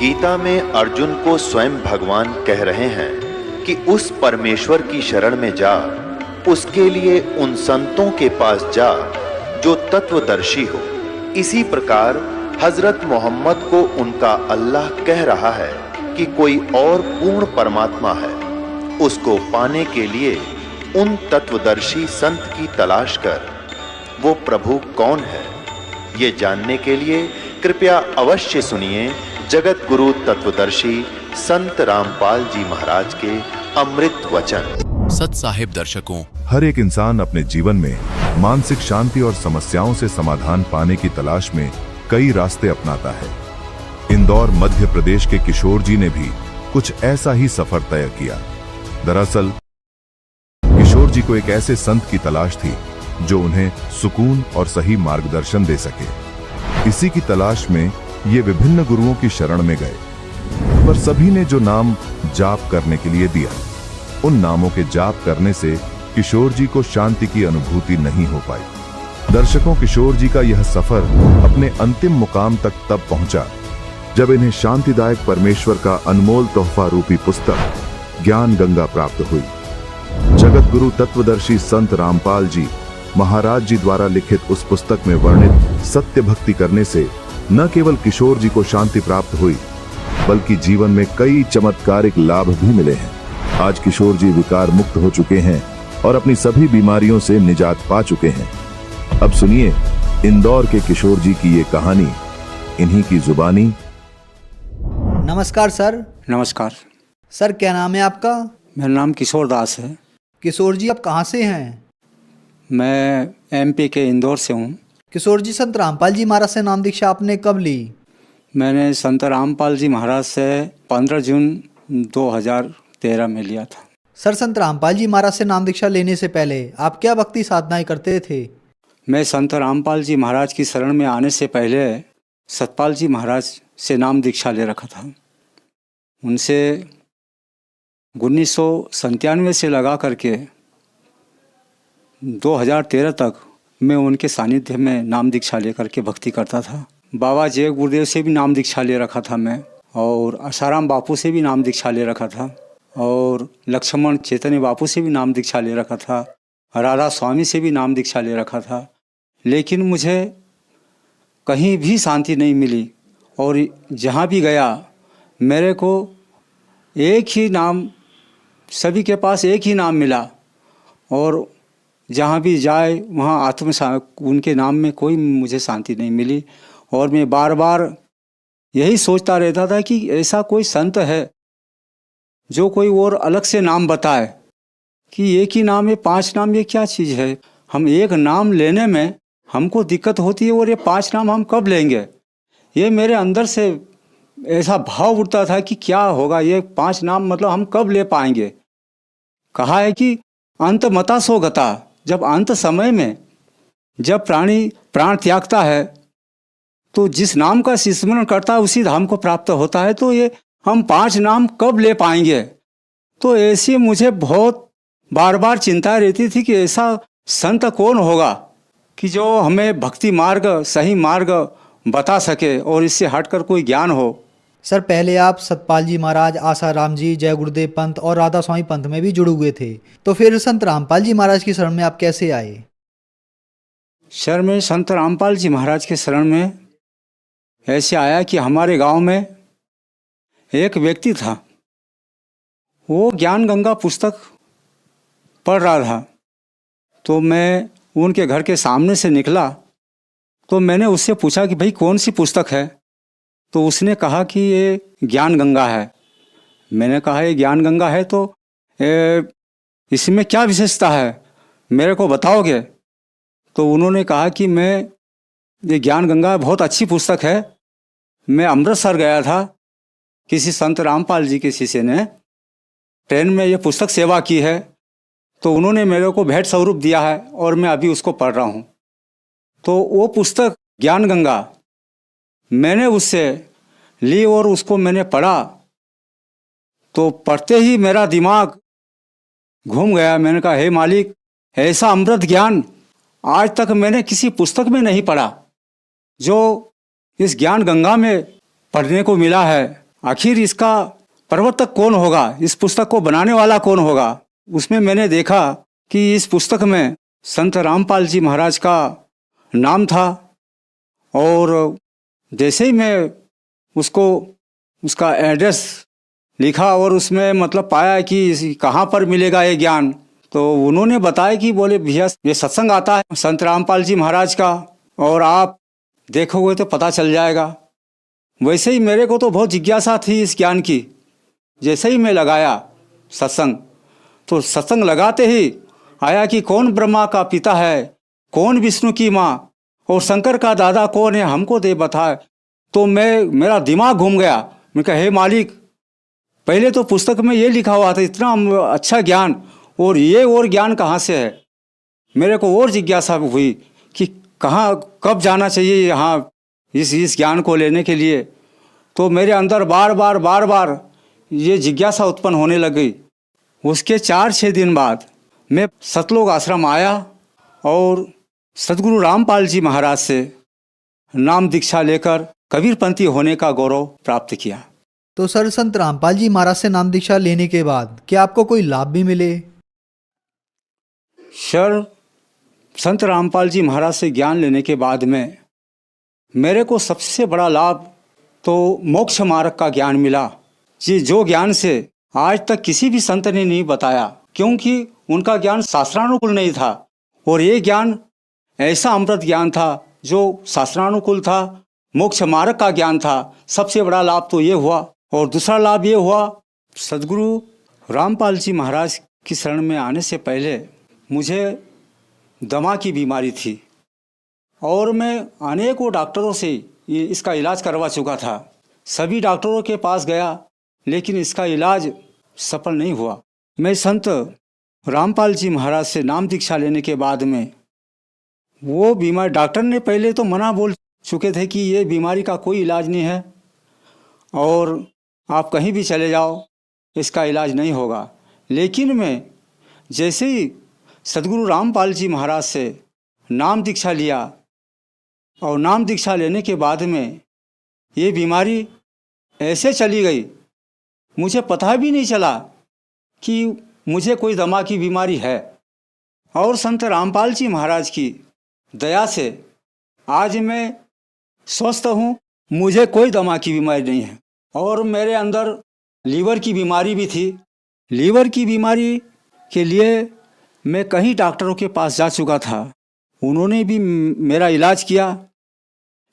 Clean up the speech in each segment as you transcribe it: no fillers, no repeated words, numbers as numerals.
गीता में अर्जुन को स्वयं भगवान कह रहे हैं कि उस परमेश्वर की शरण में जा, उसके लिए उन संतों के पास जा जो तत्वदर्शी हो। इसी प्रकार हजरत मोहम्मद को उनका अल्लाह कह रहा है कि कोई और पूर्ण परमात्मा है, उसको पाने के लिए उन तत्वदर्शी संत की तलाश कर। वो प्रभु कौन है, ये जानने के लिए कृपया अवश्य सुनिए जगत गुरु तत्वदर्शी संत रामपाल जी महाराज के अमृत वचन। सत साहिब दर्शकों, हर एक इंसान अपने जीवन में मानसिक शांति और समस्याओं से समाधान पाने की तलाश में कई रास्ते अपनाता है। इंदौर मध्य प्रदेश के किशोर जी ने भी कुछ ऐसा ही सफर तय किया। दरअसल किशोर जी को एक ऐसे संत की तलाश थी जो उन्हें सुकून और सही मार्गदर्शन दे सके। इसी की तलाश में ये विभिन्न गुरुओं की शरण में गए, पर सभी ने जो नाम जाप करने के लिए दिया, उन नामों के जाप करने से किशोर जी को शांति की अनुभूति नहीं हो पाई। दर्शकों, किशोर जी का यह सफर अपने अंतिम मुकाम तक तब पहुंचा जब इन्हें शांतिदायक परमेश्वर का अनमोल तोहफा रूपी पुस्तक ज्ञान गंगा प्राप्त हुई। जगत गुरु तत्वदर्शी संत रामपाल जी महाराज जी द्वारा लिखित उस पुस्तक में वर्णित सत्य भक्ति करने से न केवल किशोर जी को शांति प्राप्त हुई, बल्कि जीवन में कई चमत्कारिक लाभ भी मिले हैं। आज किशोर जी विकार मुक्त हो चुके हैं और अपनी सभी बीमारियों से निजात पा चुके हैं। अब सुनिए इंदौर के किशोर जी की ये कहानी, इन्हीं की जुबानी। नमस्कार सर। नमस्कार सर, क्या नाम है आपका? मेरा नाम किशोर दास है। किशोर जी, आप कहाँ से हैं? मैं एमपी के इंदौर से हूँ। किशोर जी, संत रामपाल जी महाराज से नाम दीक्षा आपने कब ली? मैंने संत रामपाल जी महाराज से 15 जून 2013 में लिया था। सर, संत रामपाल जी महाराज से नाम दीक्षा लेने से पहले आप क्या भक्ति साधनाएं करते थे? मैं संत रामपाल जी महाराज की शरण में आने से पहले सतपाल जी महाराज से नाम दीक्षा ले रखा था। उनसे 1997 से लगा करके 2013 तक मैं उनके सानिध्य में नाम दीक्षा लेकर के भक्ति करता था। बाबा जय गुरुदेव से भी नाम दीक्षा ले रखा था मैं, और आसाराम बापू से भी नाम दीक्षा ले रखा था, और लक्ष्मण चैतन्य बापू से भी नाम दीक्षा ले रखा था, राधा स्वामी से भी नाम दीक्षा ले रखा था। लेकिन मुझे कहीं भी शांति नहीं मिली, और जहाँ भी गया मेरे को एक ही नाम, सभी के पास एक ही नाम मिला, और जहाँ भी जाए वहाँ उनके नाम में कोई मुझे शांति नहीं मिली। और मैं बार बार यही सोचता रहता था कि ऐसा कोई संत है जो कोई और अलग से नाम बताए कि एक ही नाम है, 5 नाम, ये क्या चीज़ है। हम एक नाम लेने में हमको दिक्कत होती है, और ये 5 नाम हम कब लेंगे। ये मेरे अंदर से ऐसा भाव उठता था कि क्या होगा, ये 5 नाम मतलब हम कब ले पाएंगे। कहा है कि अंत मता सो गता, जब अंत समय में जब प्राणी प्राण त्यागता है तो जिस नाम का स्मरण करता है उसी धाम को प्राप्त होता है। तो ये हम 5 नाम कब ले पाएंगे। तो ऐसी मुझे बहुत बार बार चिंता रहती थी कि ऐसा संत कौन होगा कि जो हमें भक्ति मार्ग, सही मार्ग बता सके और इससे हटकर कोई ज्ञान हो। सर, पहले आप सतपाल जी महाराज, आसाराम जी, जय गुरुदेव पंथ और राधा स्वामी पंथ में भी जुड़े हुए थे, तो फिर संत रामपाल जी महाराज की शरण में आप कैसे आए? सर, मैं संत रामपाल जी महाराज के शरण में ऐसे आया कि हमारे गांव में एक व्यक्ति था, वो ज्ञान गंगा पुस्तक पढ़ रहा था। तो मैं उनके घर के सामने से निकला तो मैंने उससे पूछा कि भाई कौन सी पुस्तक है। तो उसने कहा कि ये ज्ञान गंगा है। मैंने कहा ये ज्ञान गंगा है तो इसमें क्या विशेषता है, मेरे को बताओगे। तो उन्होंने कहा कि ये ज्ञान गंगा बहुत अच्छी पुस्तक है। मैं अमृतसर गया था, किसी संत रामपाल जी के शिष्य ने ट्रेन में ये पुस्तक सेवा की है, तो उन्होंने मेरे को भेंट स्वरूप दिया है और मैं अभी उसको पढ़ रहा हूँ। तो वो पुस्तक ज्ञान गंगा मैंने उससे ली और उसको मैंने पढ़ा। तो पढ़ते ही मेरा दिमाग घूम गया। मैंने कहा, हे मालिक, ऐसा अमृत ज्ञान आज तक मैंने किसी पुस्तक में नहीं पढ़ा जो इस ज्ञान गंगा में पढ़ने को मिला है। आखिर इसका प्रवर्तक कौन होगा, इस पुस्तक को बनाने वाला कौन होगा। उसमें मैंने देखा कि इस पुस्तक में संत रामपाल जी महाराज का नाम था, और जैसे ही मैं उसका एड्रेस लिखा और उसमें मतलब पाया कि कहाँ पर मिलेगा ये ज्ञान, तो उन्होंने बताया कि बोले भैया ये सत्संग आता है संत रामपाल जी महाराज का, और आप देखोगे तो पता चल जाएगा। वैसे ही मेरे को तो बहुत जिज्ञासा थी इस ज्ञान की। जैसे ही मैं लगाया सत्संग, तो सत्संग लगाते ही आया कि कौन ब्रह्मा का पिता है, कौन विष्णु की माँ, और शंकर का दादा कौन है, हमको दे बताए। तो मेरा दिमाग घूम गया। मैं कहा हे मालिक, पहले तो पुस्तक में ये लिखा हुआ था इतना अच्छा ज्ञान, और ये और ज्ञान कहाँ से है। मेरे को और जिज्ञासा हुई कि कहाँ कब जाना चाहिए यहाँ इस ज्ञान को लेने के लिए। तो मेरे अंदर बार बार ये जिज्ञासा उत्पन्न होने लगी। उसके 4-6 दिन बाद मैं सतलोक आश्रम आया और सद्गुरु रामपाल जी महाराज से नाम दीक्षा लेकर कबीरपंथी होने का गौरव प्राप्त किया। तो सर, संत रामपाल जी महाराज से नाम दीक्षा लेने के बाद क्या आपको कोई लाभ भी मिले? सर, संत रामपाल जी महाराज से ज्ञान लेने के बाद में मेरे को सबसे बड़ा लाभ तो मोक्ष मार्ग का ज्ञान मिला जी, जो ज्ञान से आज तक किसी भी संत ने नहीं बताया, क्योंकि उनका ज्ञान शास्त्रानुकूल नहीं था। और ये ज्ञान ऐसा अमृत ज्ञान था जो शास्त्रानुकूल था, मोक्ष मार्ग का ज्ञान था। सबसे बड़ा लाभ तो ये हुआ। और दूसरा लाभ ये हुआ, सद्गुरु रामपाल जी महाराज की शरण में आने से पहले मुझे दमा की बीमारी थी, और मैं अनेकों डॉक्टरों से इसका इलाज करवा चुका था। सभी डॉक्टरों के पास गया, लेकिन इसका इलाज सफल नहीं हुआ। मैं संत रामपाल जी महाराज से नाम दीक्षा लेने के बाद में वो बीमारी, डॉक्टर ने पहले तो मना बोल चुके थे कि ये बीमारी का कोई इलाज नहीं है, और आप कहीं भी चले जाओ इसका इलाज नहीं होगा। लेकिन मैं जैसे ही सद्गुरु रामपाल जी महाराज से नाम दीक्षा लिया, और नाम दीक्षा लेने के बाद में ये बीमारी ऐसे चली गई, मुझे पता भी नहीं चला कि मुझे कोई दमा की बीमारी है। और संत रामपाल जी महाराज की दया से आज मैं स्वस्थ हूँ, मुझे कोई दमा की बीमारी नहीं है। और मेरे अंदर लीवर की बीमारी भी थी। लीवर की बीमारी के लिए मैं कई डॉक्टरों के पास जा चुका था, उन्होंने भी मेरा इलाज किया,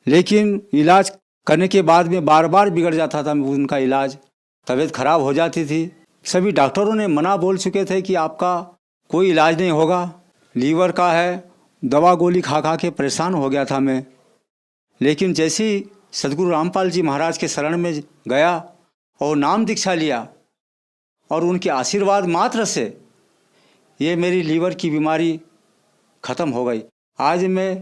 लेकिन इलाज करने के बाद में बार बार बिगड़ जाता था उनका इलाज, तबीयत खराब हो जाती थी। सभी डॉक्टरों ने मना बोल चुके थे कि आपका कोई इलाज नहीं होगा, लीवर का है। दवा गोली खा खा के परेशान हो गया था मैं। लेकिन जैसे ही सद्गुरु रामपाल जी महाराज के शरण में गया और नाम दीक्षा लिया, और उनके आशीर्वाद मात्र से ये मेरी लीवर की बीमारी खत्म हो गई। आज मैं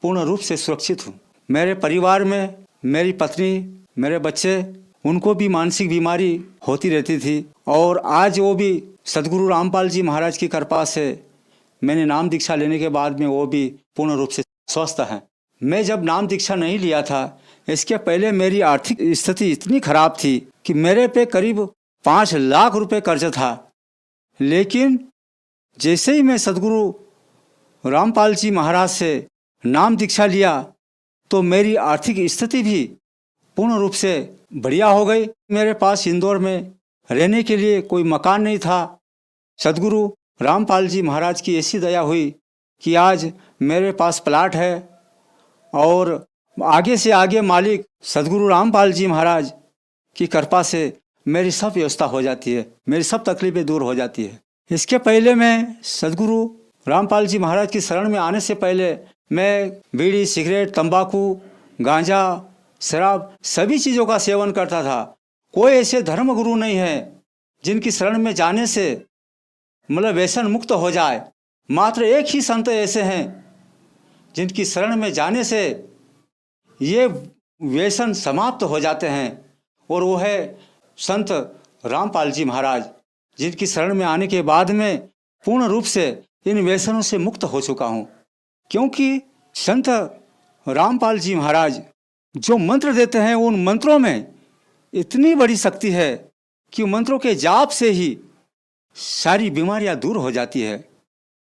पूर्ण रूप से सुरक्षित हूँ। मेरे परिवार में मेरी पत्नी, मेरे बच्चे, उनको भी मानसिक बीमारी होती रहती थी, और आज वो भी सद्गुरु रामपाल जी महाराज की कृपा से मैंने नाम दीक्षा लेने के बाद में वो भी पूर्ण रूप से स्वस्थ हैं। मैं जब नाम दीक्षा नहीं लिया था, इसके पहले मेरी आर्थिक स्थिति इतनी खराब थी कि मेरे पे करीब 5 लाख रुपए कर्ज था। लेकिन जैसे ही मैं सद्गुरु रामपाल जी महाराज से नाम दीक्षा लिया, तो मेरी आर्थिक स्थिति भी पूर्ण रूप से बढ़िया हो गई। मेरे पास इंदौर में रहने के लिए कोई मकान नहीं था। सद्गुरु रामपाल जी महाराज की ऐसी दया हुई कि आज मेरे पास प्लाट है, और आगे से आगे मालिक सद्गुरु रामपाल जी महाराज की कृपा से मेरी सब व्यवस्था हो जाती है, मेरी सब तकलीफें दूर हो जाती है। इसके पहले मैं सद्गुरु रामपाल जी महाराज की शरण में आने से पहले मैं बीड़ी, सिगरेट, तंबाकू, गांजा, शराब सभी चीज़ों का सेवन करता था। कोई ऐसे धर्म गुरु नहीं है जिनकी शरण में जाने से मतलब व्यसन मुक्त हो जाए। मात्र एक ही संत ऐसे हैं जिनकी शरण में जाने से ये व्यसन समाप्त हो जाते हैं, और वो है संत रामपाल जी महाराज, जिनकी शरण में आने के बाद में पूर्ण रूप से इन व्यसनों से मुक्त हो चुका हूँ। क्योंकि संत रामपाल जी महाराज जो मंत्र देते हैं, उन मंत्रों में इतनी बड़ी शक्ति है कि मंत्रों के जाप से ही सारी बीमारियां दूर हो जाती है।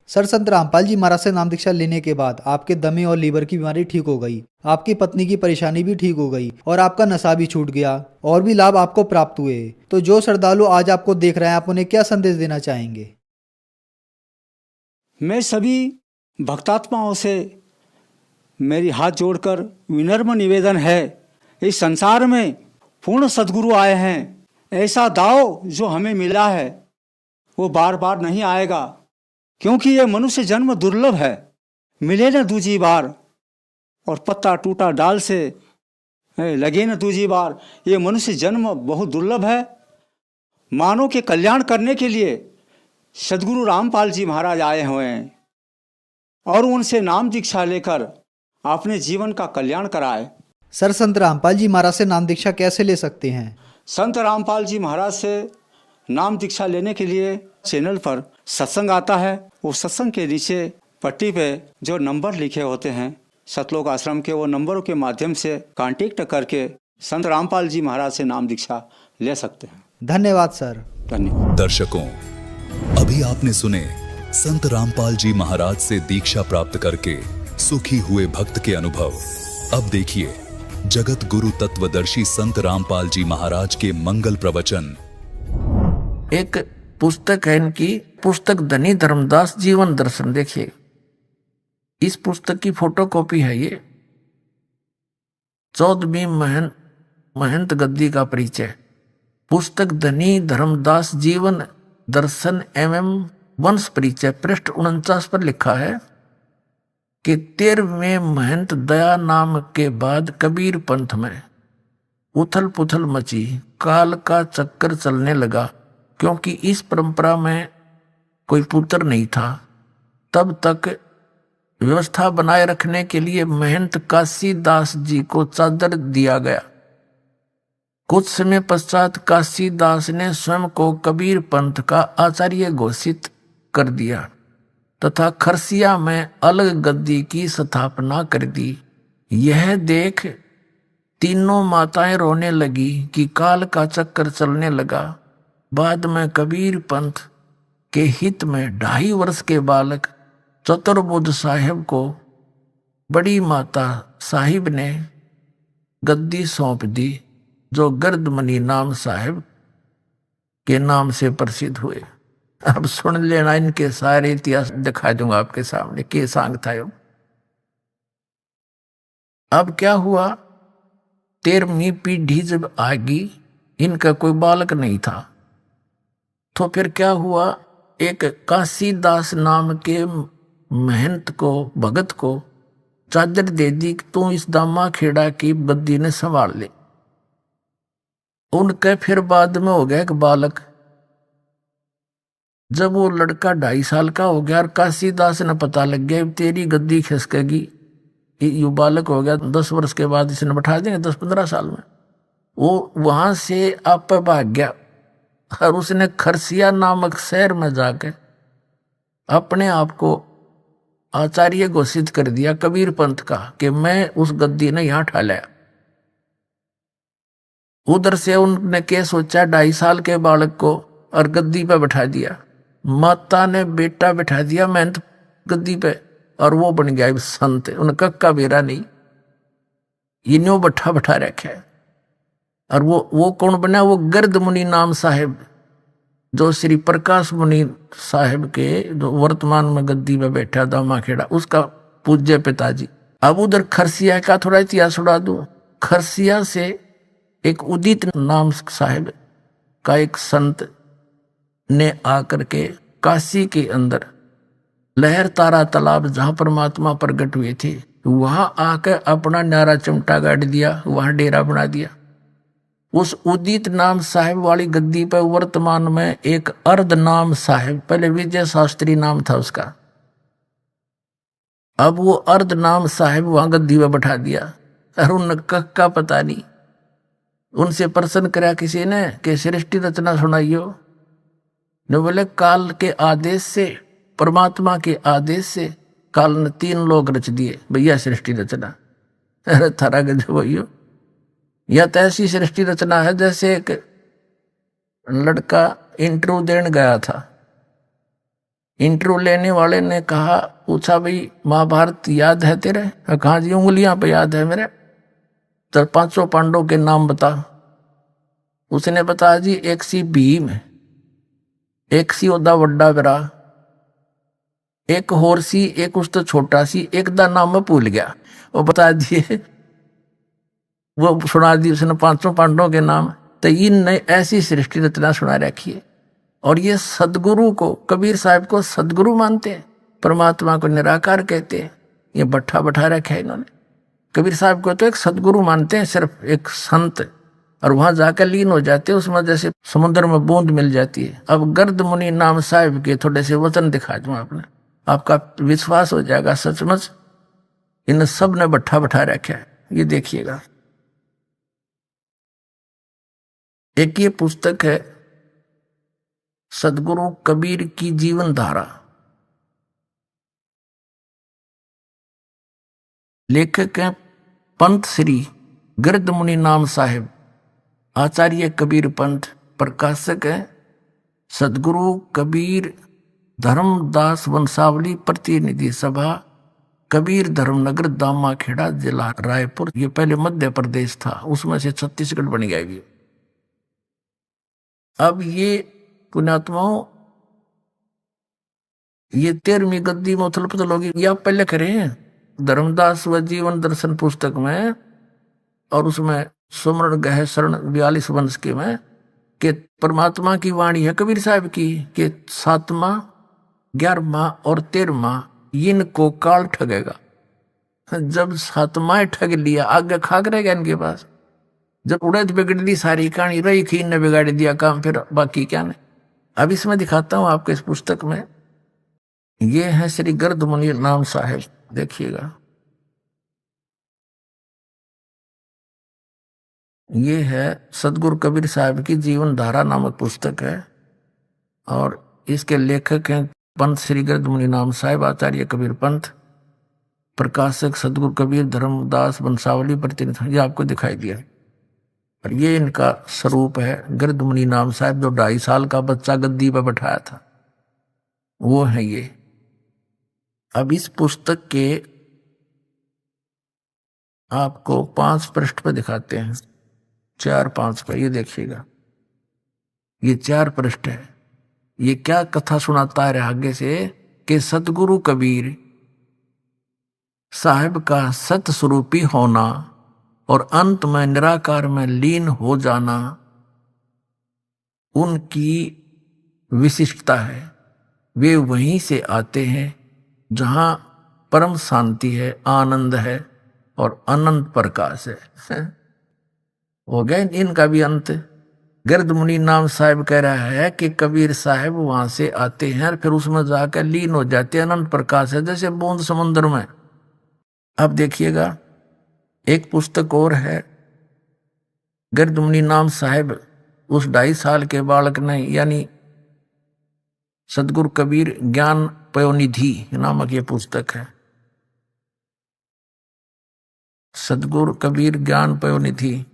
सर, संत रामपाल जी महाराज से नाम दीक्षा लेने के बाद आपके दमे और लीवर की बीमारी ठीक हो गई, आपकी पत्नी की परेशानी भी ठीक हो गई और आपका नशा भी छूट गया और भी लाभ आपको प्राप्त हुए। तो जो श्रद्धालु आज आपको देख रहे हैं, आप उन्हें क्या संदेश देना चाहेंगे? मैं सभी भक्तात्माओं से मेरी हाथ जोड़कर विनम्र निवेदन है, इस संसार में पूर्ण सद्गुरु आए हैं। ऐसा दाव जो हमें मिला है वो बार बार नहीं आएगा, क्योंकि ये मनुष्य जन्म दुर्लभ है, मिले न दूजी बार। और पत्ता टूटा डाल से लगे न दूजी बार। ये मनुष्य जन्म बहुत दुर्लभ है। मानव के कल्याण करने के लिए सद्गुरु रामपाल जी महाराज आए हुए हैं और उनसे नाम दीक्षा लेकर अपने जीवन का कल्याण कराए। सर, संत रामपाल जी महाराज से नाम दीक्षा कैसे ले सकते हैं? संत रामपाल जी महाराज से नाम दीक्षा लेने के लिए चैनल पर सत्संग आता है। वो सत्संग के नीचे पट्टी पे जो नंबर लिखे होते हैं सतलोक आश्रम के, वो नंबरों के माध्यम से कांटेक्ट करके संत रामपाल जी महाराज से नाम दीक्षा ले सकते हैं। धन्यवाद सर। धन्यवाद। दर्शकों, अभी आपने सुने संत रामपाल जी महाराज से दीक्षा प्राप्त करके सुखी हुए भक्त के अनुभव। अब देखिए जगत गुरु तत्वदर्शी संत रामपाल जी महाराज के मंगल प्रवचन। एक पुस्तक है इनकी, पुस्तक धनी धर्मदास जीवन दर्शन। देखिए, इस पुस्तक की फोटोकॉपी है ये। 14वीं महंत गद्दी का परिचय। पुस्तक धनी धर्मदास जीवन दर्शन एवं वंश परिचय, पृष्ठ 49 पर लिखा है कि 13वें महंत दया नाम के बाद कबीर पंथ में उथल पुथल मची, काल का चक्कर चलने लगा। क्योंकि इस परंपरा में कोई पुत्र नहीं था, तब तक व्यवस्था बनाए रखने के लिए महंत काशीदास जी को चादर दिया गया। कुछ समय पश्चात काशीदास ने स्वयं को कबीर पंथ का आचार्य घोषित कर दिया तथा खरसिया में अलग गद्दी की स्थापना कर दी। यह देख तीनों माताएं रोने लगी कि काल का चक्कर चलने लगा। बाद में कबीर पंथ के हित में 2.5 वर्ष के बालक चतुर्बुद्ध साहिब को बड़ी माता साहिब ने गद्दी सौंप दी, जो गर्दमनी नाम साहिब के नाम से प्रसिद्ध हुए। अब सुन लेना, इनके सारे इतिहास दिखा दूंगा आपके सामने के सांग था यो। अब क्या हुआ, 13वीं पीढ़ी जब आ गई, इनका कोई बालक नहीं था। तो फिर क्या हुआ, एक काशीदास नाम के महंत को, भगत को चादर दे दी कि तू इस दामा खेड़ा की गद्दी ने संभाल ले। उनके फिर बाद में हो गया एक बालक। जब वो लड़का 2.5 साल का हो गया और काशीदास ने पता लग गया तेरी गद्दी खिसकेगी, ये बालक हो गया 10 वर्ष के बाद इसे बैठा देंगे 10-15 साल में। वो वहां से आप भाग गया और उसने खरसिया नामक शहर में जाकर अपने आप को आचार्य घोषित कर दिया कबीर पंथ का कि मैं उस गद्दी ने यहां ठा लिया। उधर से उन्होंने क्या सोचा, 2.5 साल के बालक को और गद्दी पे बैठा दिया। माता ने बेटा बैठा दिया महंत गद्दी पे और वो बन गया संत। उनका का बेरा नहीं, इन्हों बैठा रखा है। और वो कौन बना, वो गर्द मुनि नाम साहिब, जो श्री प्रकाश मुनि साहिब के जो वर्तमान में गद्दी में बैठा दामा खेड़ा, उसका पूज्य पिताजी। अब उधर खरसिया का थोड़ा इतिहास उड़ा दूं। खरसिया से एक उदित नाम साहिब का एक संत ने आकर के काशी के अंदर लहर तारा तालाब जहां परमात्मा प्रकट हुए थे, वहां आकर अपना न्यारा चिमटा गाड़ दिया, वहां डेरा बना दिया। उस उदित नाम साहिब वाली गद्दी पर वर्तमान में एक अर्ध नाम साहिब, पहले विजय शास्त्री नाम था उसका, अब वो अर्ध नाम साहिब वहां गद्दी पर बैठा दिया। और उनका पता नहीं। उनसे प्रश्न करा किसी ने कि सृष्टि रचना सुनाइयो। ने बोले काल के आदेश से, परमात्मा के आदेश से काल ने 3 लोग रच दिए भैया सृष्टि रचना। अरे थारा गजब भैया, यह तो ऐसी सृष्टि रचना है जैसे एक लड़का इंटरव्यू देने गया था। इंटरव्यू लेने वाले ने कहा, पूछा भाई महाभारत याद है तेरे? कहा जी उंगलियां पे याद है मेरे। तो 500 पांडवों के नाम बता। उसने बताया जी एक सी भीम, एक सी ओदा वड्डा बिरा, एक होर सी, एक उस तो छोटा सी, एक दा नाम मैं भूल गया। वो बता दिए, वो सुना दी उसने 500 पांडवों के नाम। तो इन ऐसी सृष्टि रचना सुना रखी है। और ये सदगुरु को, कबीर साहब को सदगुरु मानते हैं, परमात्मा को निराकार कहते हैं। ये बैठा रखा है इन्होंने। कबीर साहब को तो एक सदगुरु मानते हैं, सिर्फ एक संत, और वहां जाकर लीन हो जाते हैं उसमें, जैसे समुद्र में बूंद मिल जाती है। अब गर्द मुनि नाम साहिब के थोड़े से वचन दिखा दूं आपने, आपका विश्वास हो जाएगा सचमुच इन सब ने बैठा रखा है। ये देखिएगा, एक ये पुस्तक है सदगुरु कबीर की जीवन धारा। लेखक हैं पंत श्री गर्द मुनि नाम साहिब, आचार्य कबीर पंथ। प्रकाशक है सदगुरु कबीर धर्मदास वंशावली प्रतिनिधि सभा, कबीर धर्मनगर दामाखेड़ा जिला रायपुर। ये पहले मध्य प्रदेश था, उसमें से छत्तीसगढ़ बन गया ये। अब ये पुण्यात्माओं, ये 13वीं गद्दी में उथल पुथल होगी, ये आप पहले करें धर्मदास व जीवन दर्शन पुस्तक में, और उसमें सुमरण गह शरण 42 वंश के में कि परमात्मा की वाणी है कबीर साहब की कि 7वां 11वां और 13वां इनको काल ठगेगा। जब 7वां ठग लिया, आगे खाक रहेगा इनके पास। जब उड़द बिगड़ ली सारी कहानी, रही खीन ने बिगाड़ दिया काम, फिर बाकी क्या नहीं। अब इसमें दिखाता हूं आपको इस पुस्तक में। ये है श्री गर्द मुनि नाम साहिब, देखिएगा। ये है सदगुरु कबीर साहब की जीवन धारा नामक पुस्तक है, और इसके लेखक हैं पंत श्री गर्द मुनि नाम साहिब, आचार्य कबीर पंथ। प्रकाशक सदगुरु कबीर धर्मदास वंशावली प्रतिनिधि। ये आपको दिखाई दिया, और ये इनका स्वरूप है गर्द मुनि नाम साहिब, जो 2.5 साल का बच्चा गद्दी पर बैठाया था, वो है ये। अब इस पुस्तक के आपको 5 पृष्ठ पर दिखाते हैं, 4-5 पर। ये देखिएगा, ये 4 पृष्ठ है। ये क्या कथा सुनाता है आगे से कि सतगुरु कबीर साहिब का सत स्वरूपी होना और अंत में निराकार में लीन हो जाना उनकी विशिष्टता है। वे वहीं से आते हैं जहां परम शांति है, आनंद है और अनंत प्रकाश है। हो गए इनका भी अंत। गर्द मुनि नाम साहिब कह रहा है कि कबीर साहब वहां से आते हैं और फिर उसमें जाकर लीन हो जाते हैं, अनंत प्रकाश है जैसे बूंद समुद्र में। अब देखिएगा एक पुस्तक और है, गर्द मुनि नाम साहिब उस 2.5 साल के बालक ने, यानी सदगुरु कबीर ज्ञान पयोनिधि नामक ये पुस्तक है, सदगुरु कबीर ज्ञान पयोनिधि,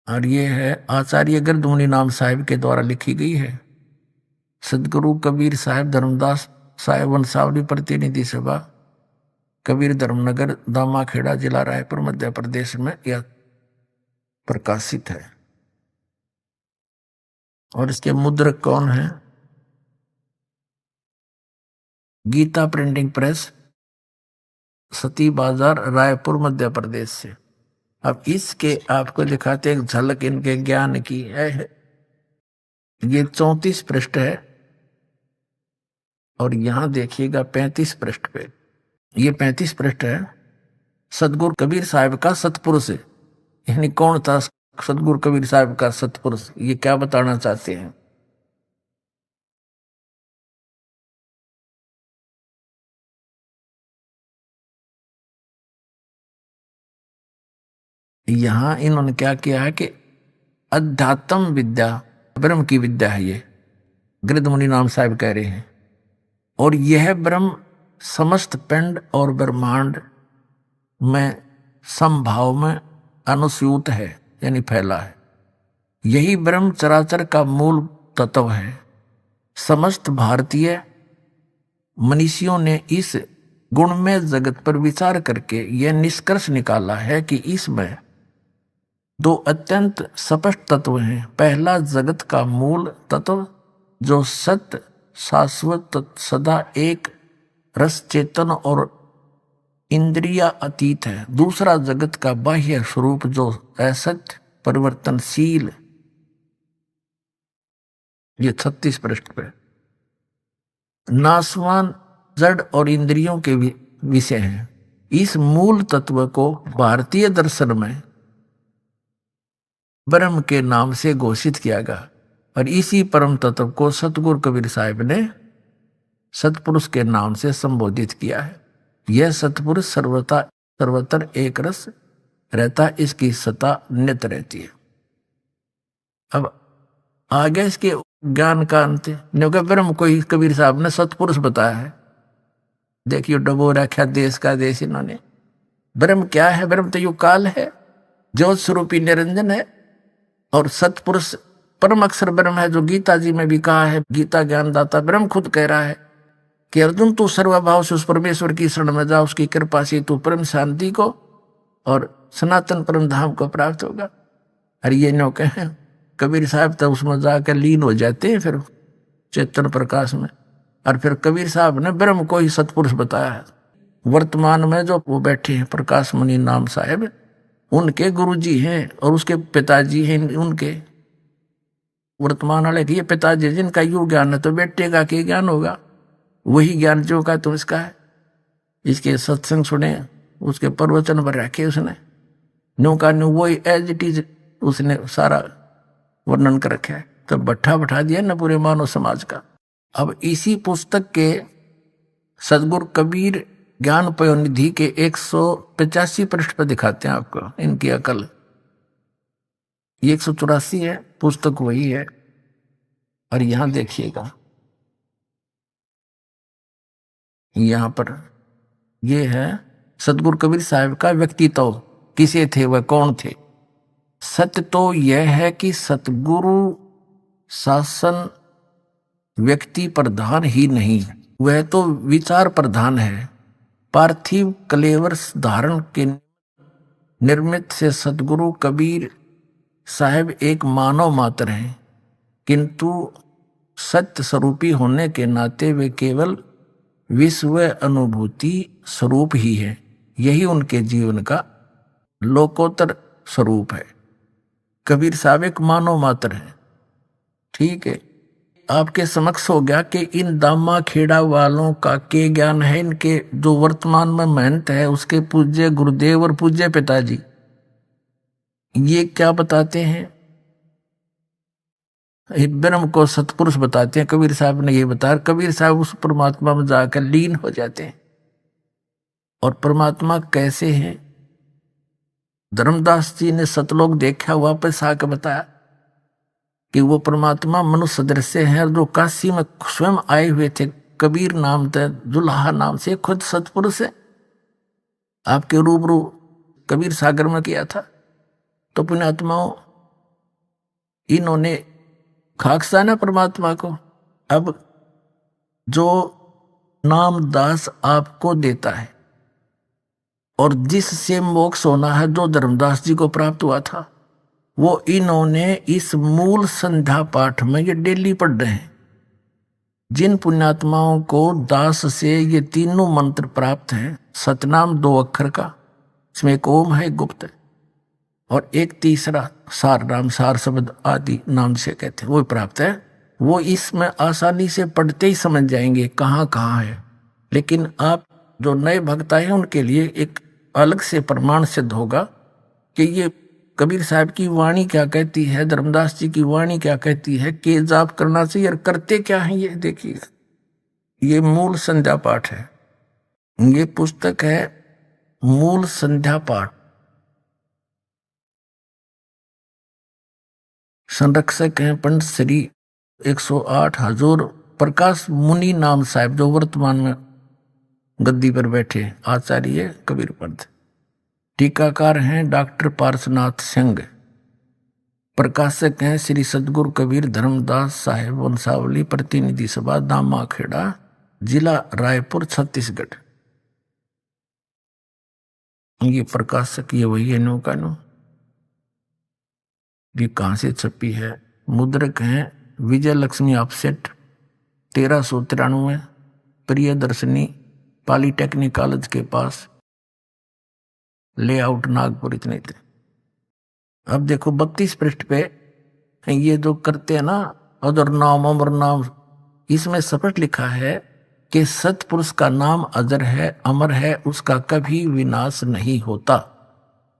और ये है आचार्य गर्द मुनि नाम साहिब के द्वारा लिखी गई है। सदगुरु कबीर साहिब धर्मदास साहिब वंशावली प्रतिनिधि सभा, कबीर धर्मनगर दामाखेड़ा जिला रायपुर मध्य प्रदेश में यह प्रकाशित है। और इसके मुद्रक कौन है? गीता प्रिंटिंग प्रेस, सती बाजार रायपुर मध्य प्रदेश से। अब इसके आपको दिखाते एक झलक इनके ज्ञान की है। ये 34 पृष्ठ है और यहां देखिएगा 35 पृष्ठ पे, ये 35 पृष्ठ है। सदगुरु कबीर साहब का सतपुरुष, यानी कौन था सदगुरु कबीर साहब का सतपुरुष, ये क्या बताना चाहते हैं? यहां इन्होंने क्या किया है कि अध्यात्म विद्या ब्रह्म की विद्या है, ये गर्द मुनि नाम साहिब कह रहे हैं, और यह ब्रह्म समस्त पिंड और ब्रह्मांड में समभाव में अनुस्यूत है यानी फैला है। यही ब्रह्म चराचर का मूल तत्व है। समस्त भारतीय मनीषियों ने इस गुणमय जगत पर विचार करके यह निष्कर्ष निकाला है कि इसमें दो अत्यंत स्पष्ट तत्व हैं। पहला जगत का मूल तत्व जो सत्य शाश्वत सदा एक रस चेतन और इंद्रिया अतीत है। दूसरा जगत का बाह्य स्वरूप जो असत्य परिवर्तनशील। ये 36 पृष्ठ पे नाशवान जड़ और इंद्रियों के विषय हैं। इस मूल तत्व को भारतीय दर्शन में ब्रह्म के नाम से घोषित किया गया और इसी परम तत्व को सतगुरु कबीर साहिब ने सतपुरुष के नाम से संबोधित किया है। यह सतपुरुष सर्वत्र एक रस रहता, इसकी सत्ता नित्य रहती है। अब आगे इसके ज्ञान का अंत है। ब्रह्म को ही कबीर साहब ने सतपुरुष बताया है। देखियो डबो रखा देश का देश इन्होंने। ब्रह्म क्या है? ब्रह्म तो युग काल है, ज्योत स्वरूपी निरंजन है और सतपुरुष परम अक्षर ब्रह्म है, जो गीता जी में भी कहा है। गीता ज्ञानदाता ब्रह्म खुद कह रहा है कि अर्जुन तू सर्वभाव से उस परमेश्वर की शरण में जा, उसकी कृपा से तू परम शांति को और सनातन परम धाम को प्राप्त होगा। और ये नो कहें कबीर साहब तो उसमें जाकर लीन हो जाते हैं फिर चेतन प्रकाश में। और फिर कबीर साहब ने ब्रह्म को ही सतपुरुष बताया है। वर्तमान में जो वो बैठे हैं प्रकाश मुनि नाम साहेब, उनके गुरुजी हैं और उसके पिताजी हैं उनके। वर्तमान वाले के ये पिताजी जिनका यू ज्ञान है तो बेटे का क्या ज्ञान होगा? वही ज्ञान जो का तुम इसका है। इसके सत्संग सुने, उसके प्रवचन पर रखे उसने, न्यू का न्यू वही एज इट इज उसने सारा वर्णन कर रखा है। तो बैठा दिया ना पूरे मानव समाज का। अब इसी पुस्तक के सदगुरु कबीर ज्ञान पयोनिधि के 185 पृष्ठ पर दिखाते हैं आपको इनकी अकल। ये 184 है, पुस्तक वही है। और यहां देखिएगा, यहां पर ये है सदगुरु कबीर साहब का व्यक्तित्व। किसे थे वह, कौन थे? सत्य तो यह है कि सतगुरु शासन व्यक्ति प्रधान ही नहीं, वह तो विचार प्रधान है। पार्थिव कलेवर धारण के निर्मित से सतगुरु कबीर साहब एक मानव मात्र हैं, किंतु सत्य स्वरूपी होने के नाते वे केवल विश्व अनुभूति स्वरूप ही है। यही उनके जीवन का लोकोत्तर स्वरूप है। कबीर साहब एक मानव मात्र है। ठीक है, आपके समक्ष हो गया कि इन दामा खेड़ा वालों का के ज्ञान है। इनके जो वर्तमान में महंत है, उसके पूज्य गुरुदेव और पूज्य पिताजी, ये क्या बताते हैं? ब्रह्म को सतपुरुष बताते हैं। कबीर साहब ने ये बताया। कबीर साहब उस परमात्मा में जाकर लीन हो जाते हैं। और परमात्मा कैसे है? धर्मदास जी ने सतलोक देखा, वापस आकर बताया कि वो परमात्मा मनुष्य सदृश है, जो काशी में स्वयं आए हुए थे। कबीर नाम थे, दुल्हा नाम से खुद सतपुरुष है। आपके रूबरू कबीर सागर में किया था। तो पुण्यात्माओं, इन्होंने खाकसा ना परमात्मा को। अब जो नाम दास आपको देता है और जिससे मोक्ष होना है, जो धर्मदास जी को प्राप्त हुआ था, वो इन्होंने इस मूल संध्या पाठ में ये डेली पढ़ रहे हैं। जिन पुण्यात्माओं को दास से ये तीनों मंत्र प्राप्त हैं, सतनाम 2 अक्षर का, इसमें एक ओम है, गुप्त है, और एक तीसरा सार नाम, सार शब्द आदि नाम से कहते हैं, वो प्राप्त है। वो इसमें आसानी से पढ़ते ही समझ जाएंगे कहाँ कहाँ है। लेकिन आप जो नए भक्त आए हैं उनके लिए एक अलग से प्रमाण सिद्ध होगा कि ये कबीर साहब की वाणी क्या कहती है, धर्मदास जी की वाणी क्या कहती है, कि जाप करना चाहिए और करते क्या है। ये देखिए, ये मूल संध्या पाठ है। ये पुस्तक है मूल संध्या पाठ। संरक्षक हैं पंडित श्री 108 हजूर प्रकाश मुनि नाम साहब, जो वर्तमान में गद्दी पर बैठे आचार्य कबीर पंथ। टीकाकार हैं डॉक्टर पार्शनाथ सिंह। प्रकाशक हैं श्री सतगुरु कबीर धर्मदास साहेब वंशावली, प्रतिनिधि सभा दामाखेड़ा, जिला रायपुर, छत्तीसगढ़। ये प्रकाशक ये वही है नो का नो। ये कहां से छपी है? मुद्रक हैं Vijay Laxmi offset, 1393, Priyadarshini polytechnic college के पास, लेआउट नागपुर, इतने थे। अब देखो 32 पृष्ठ पे ये जो करते हैं ना अदर नाम अमर नाम, इसमें स्पष्ट लिखा है कि सतपुरुष का नाम अजर है, अमर है, उसका कभी विनाश नहीं होता,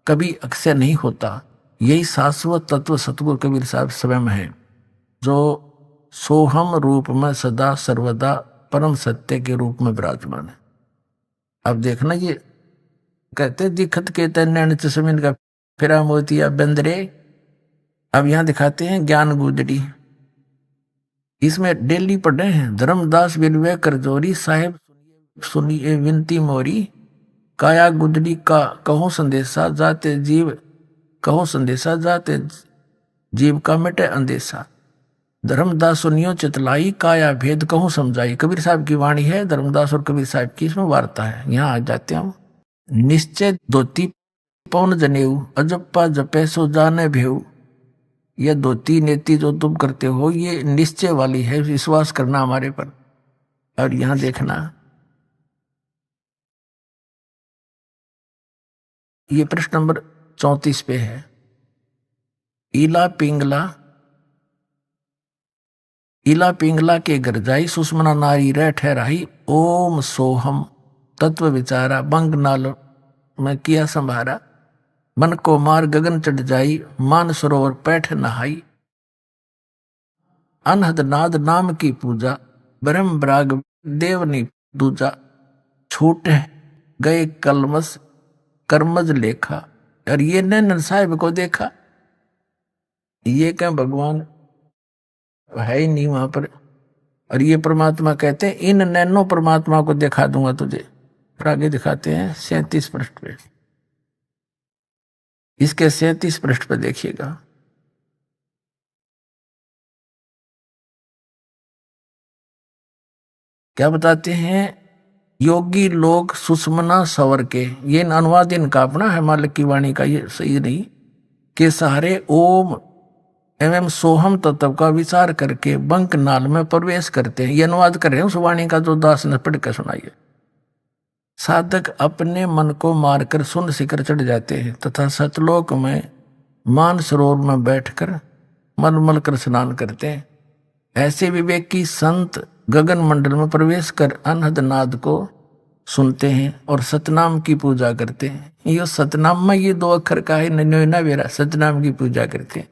कभी अक्षय नहीं होता। यही शाश्वत तत्व सतगुरु कबीर साहब स्वयं है, जो सोहम रूप में सदा सर्वदा परम सत्य के रूप में विराजमान है। अब देखना, ये कहते दिखत के तैन चश्मिन का फिरा मोतिया बंदरे। अब यहां दिखाते हैं ज्ञान गुदड़ी, इसमें डेली पढ़े हैं। धर्मदास बिलवे करजोरी साहेब सुनिए विनती मोरी, काया गुदड़ी का कहो संदेशा, जाते जीव कहो संदेशा, जाते जीव का मिटे अंदेशा। धर्मदास सुनियो चितलाई, काया भेद कहूं समझाई। कबीर साहब की वाणी है, धर्मदास और कबीर साहब की इसमें वार्ता है। यहाँ आ जाते हैं। निश्चय धोती पौन जनेऊ, अजप्पा जपे सो जाने भेऊ। यह धोती नेति जो तुम करते हो ये निश्चय वाली है, विश्वास करना हमारे पर। और यहां देखना, ये प्रश्न नंबर 34 पे है। इला पिंगला के घर जाई, सुषमना नारी रह ठहराई। ओम सोहम तत्व विचारा, बंग नाल में किया संभारा। मन को मार गगन चढ़ जाई, मान सरोवर पैठ नहाई। अनहद नाद नाम की पूजा, ब्रह्म ब्राग देवनी दूजा। छूटे गए कलमस कर्मज लेखा। और ये नैनन साहिब को देखा, ये क्या भगवान है ही नहीं वहां पर। और ये परमात्मा कहते हैं इन नैनो परमात्मा को दिखा दूंगा तुझे। फिर आगे दिखाते हैं 37 पृष्ठ पे। इसके 37 पृष्ठ पे देखिएगा, क्या बताते हैं। योगी लोग सुषमना सवर के, ये अनुवाद इनका अपना है, मालिक की वाणी का ये सही नहीं, के सहारे ओम एवं सोहम तत्व का विचार करके बंक नाल में प्रवेश करते हैं। ये अनुवाद कर रहे हैं उस वाणी का जो दास ने पढ़ कर सुनाइए। साधक अपने मन को मारकर सुन शिखर चढ़ जाते हैं तथा सतलोक में मान सरोवर में बैठकर मलमल कर स्नान करते हैं। ऐसे विवेकी संत गगन मंडल में प्रवेश कर अनहद नाद को सुनते हैं और सतनाम की पूजा करते हैं। ये सतनाम में ये 2 अक्षर का है, नन्योना वेरा, सतनाम की पूजा करते हैं।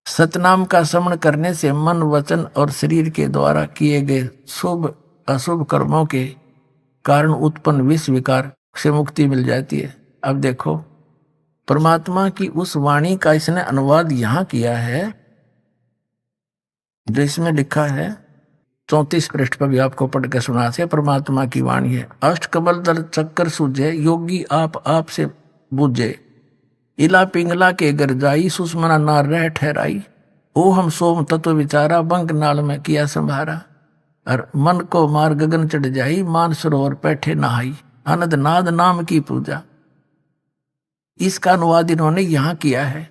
सतनाम का श्रवण करने से मन वचन और शरीर के द्वारा किए गए शुभ अशुभ कर्मों के कारण उत्पन्न विष विकार से मुक्ति मिल जाती है। अब देखो परमात्मा की उस वाणी का इसने अनुवाद यहां किया है जो इसमें लिखा है 34 पृष्ठ पर भी आपको पढ़ के सुना से। परमात्मा की वाणी है। अष्ट कमल दल चक्कर सूझे, योगी आप से बूझे। इला पिंगला के घर जाई, सुषमना नार रह ठहराई। ओ हम सोम तत्व विचारा, बंक नाल में किया संभारा। और मन को मार गगन चढ़ जाई, मान सरोवर बैठे नहाई। आनंद नाद नाम की पूजा, इसका अनुवाद इन्होंने यहां किया है।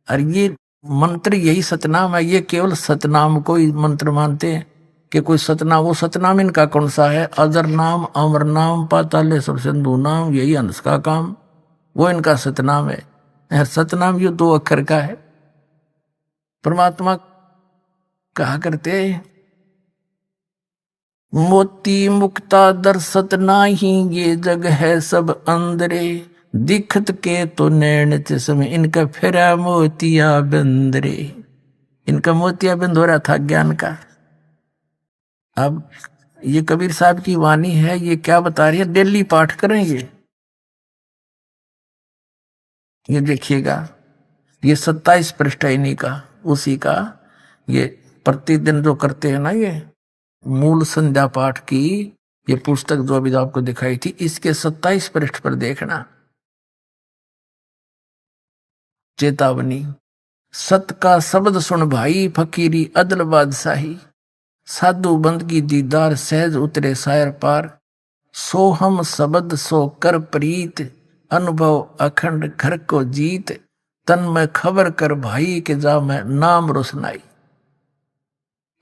और ये मंत्र यही सतनाम है। ये केवल सतनाम को ही मंत्र मानते हैं कि कोई सतनाम, वो सतनाम इनका कौन सा है? अजर नाम, अमर नाम, पातालेश्वर सिंधु नाम, यही हंस का काम, वो इनका सतनाम है। सतनाम ये 2 अक्षर का है। परमात्मा कहा करते मोती मुक्ता दर्शत नाही, ये जग है सब अंदरे। दिखत के तो नैन चश्मे, इनका फिरा मोतिया बंदरे। इनका मोतिया बंद हो रहा था ज्ञान का। अब ये कबीर साहब की वाणी है, ये क्या बता रही है? डेली पाठ करेंगे। ये देखिएगा, ये 27 पृष्ठ है इन्हीं का, उसी का। ये प्रतिदिन जो करते हैं ना, ये मूल संध्या पाठ की ये पुस्तक जो अभी आपको दिखाई थी, इसके 27 पृष्ठ पर देखना। चेतावनी। सत का शब्द सुन भाई, फकीरी अदल बादशाही। साधु बंद की दीदार, सहज उतरे सायर पार। सो हम शब्द सो कर प्रीत, अनुभव अखंड घर को जीत। तन में खबर कर भाई, के जा मैं नाम रोशनाई।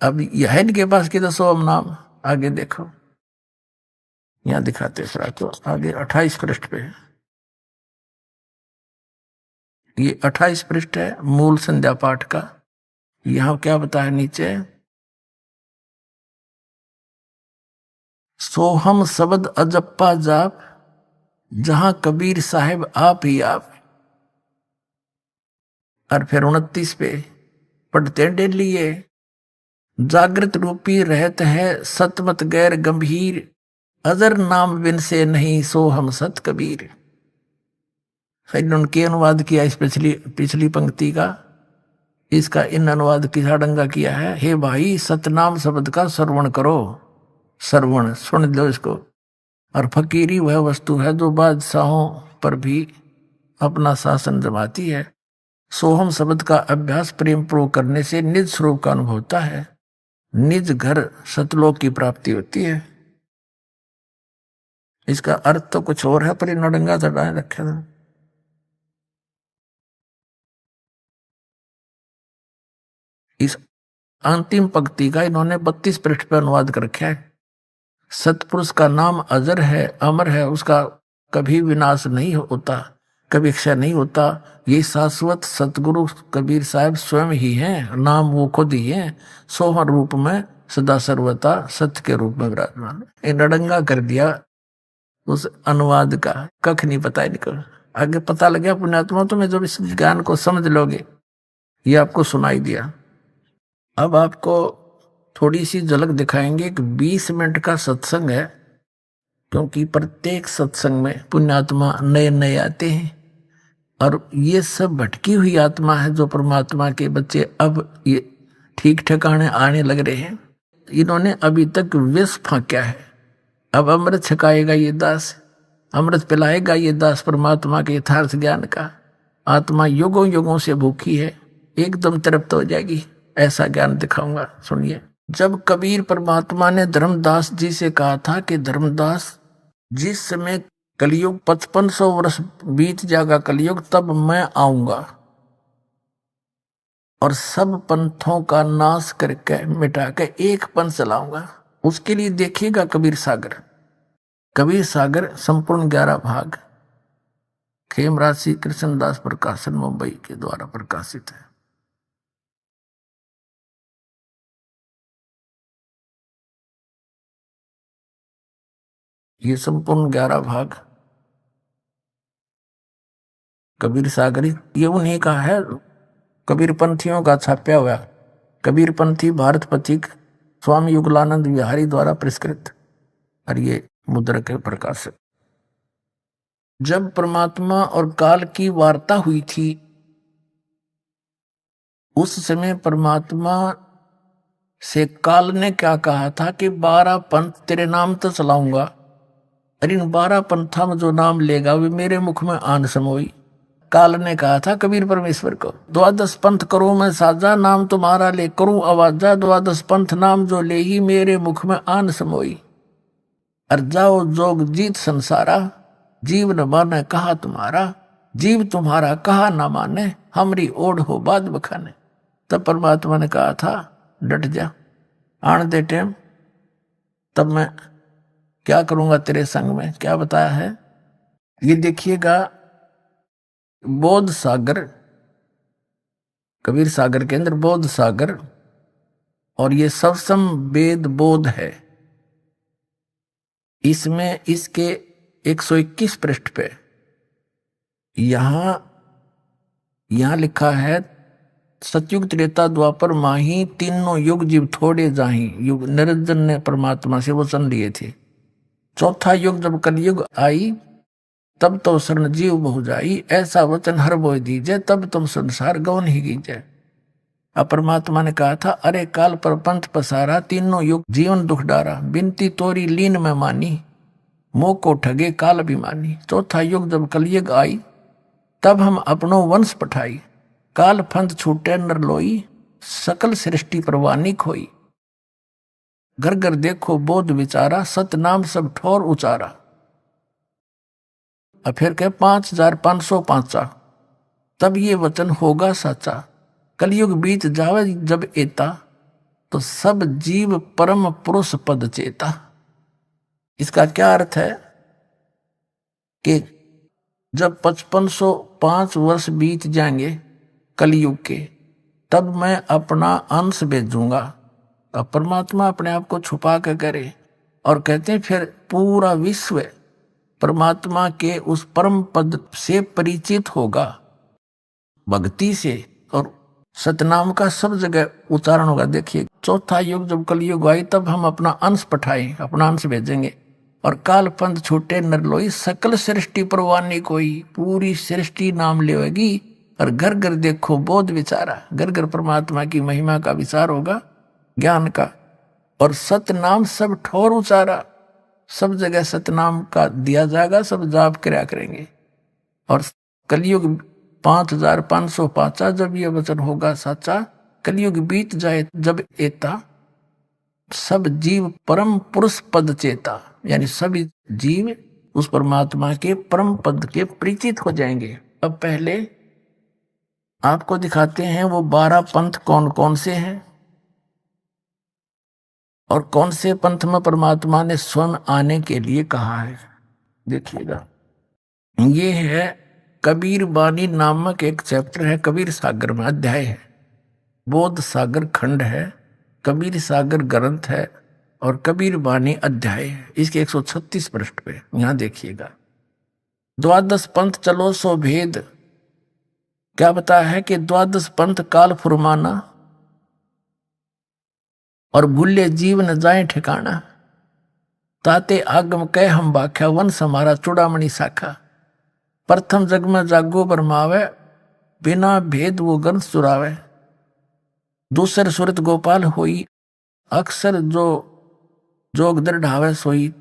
अब यह है इनके पास कि दसो हम नाम। आगे देखो, यहां दिखाते फिर आपको आगे 28 पृष्ठ पे। ये 28 पृष्ठ है मूल संध्या पाठ का। यहां क्या बताया नीचे, सोहम शब्द अजप्पा जाप, जहां कबीर साहिब आप ही आप। और फिर 29 पे पढ़ते डेली ये, जागृत रूपी रहत है सतमत गैर गंभीर। अजर नाम बिन से नहीं सो हम सत कबीर। फिर उनके अनुवाद किया इस पिछली पंक्ति का, इसका इन अनुवाद की साडंगा किया है। हे भाई, सतनाम शब्द का श्रवण करो। श्रवण सुन लो इसको। और फकीरी वह वस्तु है जो बादशाहों पर भी अपना शासन जमाती है। सोहम शब्द का अभ्यास प्रेम पूर्वक करने से निज स्वरूप का अनुभव होता है। निज घर सतलोक की प्राप्ति होती है। इसका अर्थ तो कुछ और है, पर इन नडंगा चढ़ाए रखे था। इस अंतिम पंक्ति का इन्होंने 32 पृष्ठ पर अनुवाद कर रखा है। सतपुरुष का नाम अजर है, अमर है, उसका कभी विनाश नहीं होता, कभी क्षय नहीं होता। ये शाश्वत सतगुरु कबीर साहब स्वयं ही हैं, नाम वो खुद ही हैं। सोहर रूप में सदा सर्वता सत्य के रूप में विराजमान। ये नडंगा कर दिया उस अनुवाद का, कख नहीं पता इनको। आगे पता लग गया पुण्यात्मा, तुम्हें जब इस ज्ञान को समझ लोगे, ये आपको सुनाई दिया। अब आपको थोड़ी सी झलक दिखाएंगे। एक 20 मिनट का सत्संग है, क्योंकि प्रत्येक सत्संग में पुण्यात्मा नए नए आते हैं और ये सब भटकी हुई आत्मा है जो परमात्मा के बच्चे अब ये ठीक ठिकाने आने लग रहे हैं। इन्होंने अभी तक विष फांका है, अब अमृत छकाएगा ये दास, अमृत पिलाएगा ये दास परमात्मा के यथार्थ ज्ञान का। आत्मा युगों युगों से भूखी है, एकदम तृप्त हो जाएगी। ऐसा ज्ञान दिखाऊंगा, सुनिए। जब कबीर परमात्मा ने धर्मदास जी से कहा था कि धर्मदास, जिस समय कलयुग 5500 वर्ष बीत जाएगा कलयुग, तब मैं आऊंगा और सब पंथों का नाश करके मिटा के एक पंथ चलाऊंगा। उसके लिए देखिएगा कबीर सागर। कबीर सागर संपूर्ण 11 भाग खेमराज श्री कृष्णदास प्रकाशन मुंबई के द्वारा प्रकाशित है। ये संपूर्ण 11 भाग कबीर सागर, ये उन्हीं का है, कबीर पंथियों का छापा हुआ। कबीर पंथी भारत पथिक स्वामी युगलानंद विहारी द्वारा पुरस्कृत, और ये मुद्रक के प्रकाशक। जब परमात्मा और काल की वार्ता हुई थी, उस समय परमात्मा से काल ने क्या कहा था कि 12 पंथ तेरे नाम तो चलाऊंगा, और इन 12 पंथा में जो नाम लेगा वे मेरे मुख में आन समोई। काल ने कहा था कबीर परमेश्वर को, 12 पंथ करो मैं साजा, नाम तुम्हारा ले करूं आवाजा। 12 पंथ नाम जो ले ही मेरे मुख में आन समोई। अर जाओ जोग जीत संसारा, जीव न माने कहा तुम्हारा। जीव तुम्हारा कहा न माने, हमरी ओढ़ हो बाद बखाने। तब परमात्मा ने कहा था डट जा, आन दे टेम, तब मैं क्या करूंगा तेरे संग में। क्या बताया है ये देखिएगा। बोध सागर, कबीर सागर के अंदर बोध सागर, और ये सबसम वेद बोध है। इसमें इसके 121 पृष्ठ पे यहां लिखा है, सतयुग त्रेता द्वापर माही, तीनों युग जीव थोड़े जाही। युग निरंजन ने परमात्मा से वचन लिए थे। चौथा युग जब कलयुग आई, तब तो शरण जीव बहु जाई। ऐसा वचन हर बोय दीजिए, तब तुम संसार गवन ही कीजिए। अब परमात्मा ने कहा था, अरे काल पर पंथ पसारा, तीनों युग जीवन दुख डारा। बिनती तोरी लीन में मानी, मोह को ठगे काल अभिमानी। चौथा युग जब कलयुग आई, तब हम अपनो वंश पठाई। काल फंद छूटे नर लोई, सकल सृष्टि परवानी खोई। घर घर देखो बोध विचारा, सतनाम सब ठोर उचारा। और फिर कहे 5505, तब ये वचन होगा साचा। कलयुग बीत जावे जब एता, तो सब जीव परम पुरुष पद चेता। इसका क्या अर्थ है कि जब 5505 वर्ष बीत जाएंगे कलयुग के, तब मैं अपना अंश भेजूंगा। अब परमात्मा अपने आप को छुपा के करे और कहते हैं फिर पूरा विश्व परमात्मा के उस परम पद से परिचित होगा, भक्ति से, और सतनाम का सब जगह उच्चारण होगा। देखिए, चौथा युग जब कलयुग आई, तब हम अपना अंश पठाएं, अपना अंश भेजेंगे। और काल पंथ छूटे नर लोई, सकल सृष्टि परवानी कोई। पूरी सृष्टि नाम लेगी और घर घर देखो बोध विचारा। घर घर परमात्मा की महिमा का विचार होगा, ज्ञान का। और सतनाम सब ठोर उचारा, सब जगह सतनाम का दिया जाएगा, सब जाप किया करेंगे। और कलयुग 5505, जब यह वचन होगा साचा, कलयुग बीत जाए जब एता, सब जीव परम पुरुष पद चेता। यानी सभी जीव उस परमात्मा के परम पद के परिचित हो जाएंगे। अब पहले आपको दिखाते हैं वो 12 पंथ कौन कौन से हैं और कौन से पंथ में परमात्मा ने स्वयं आने के लिए कहा है। देखिएगा, ये है कबीर बानी नामक एक चैप्टर है, कबीर सागर में अध्याय है। बोध सागर खंड है, कबीर सागर ग्रंथ है और कबीर बानी अध्याय है। इसके 136 पृष्ठ पे यहां देखिएगा, 12 पंथ चलो सो भेद। क्या बताया है कि 12 पंथ काल फुरमाना और भूले जीव न जाए ठिकाना। ताते आगम कह हम बाख्या, वंश हमारा चूड़ामणि शाखा। प्रथम जग में जागो बरमावे, बिना भेद वो ग्रंथ चुरावे। दूसर सुरत गोपाल होई, अक्सर जो जोग दृढ़ावे सोई।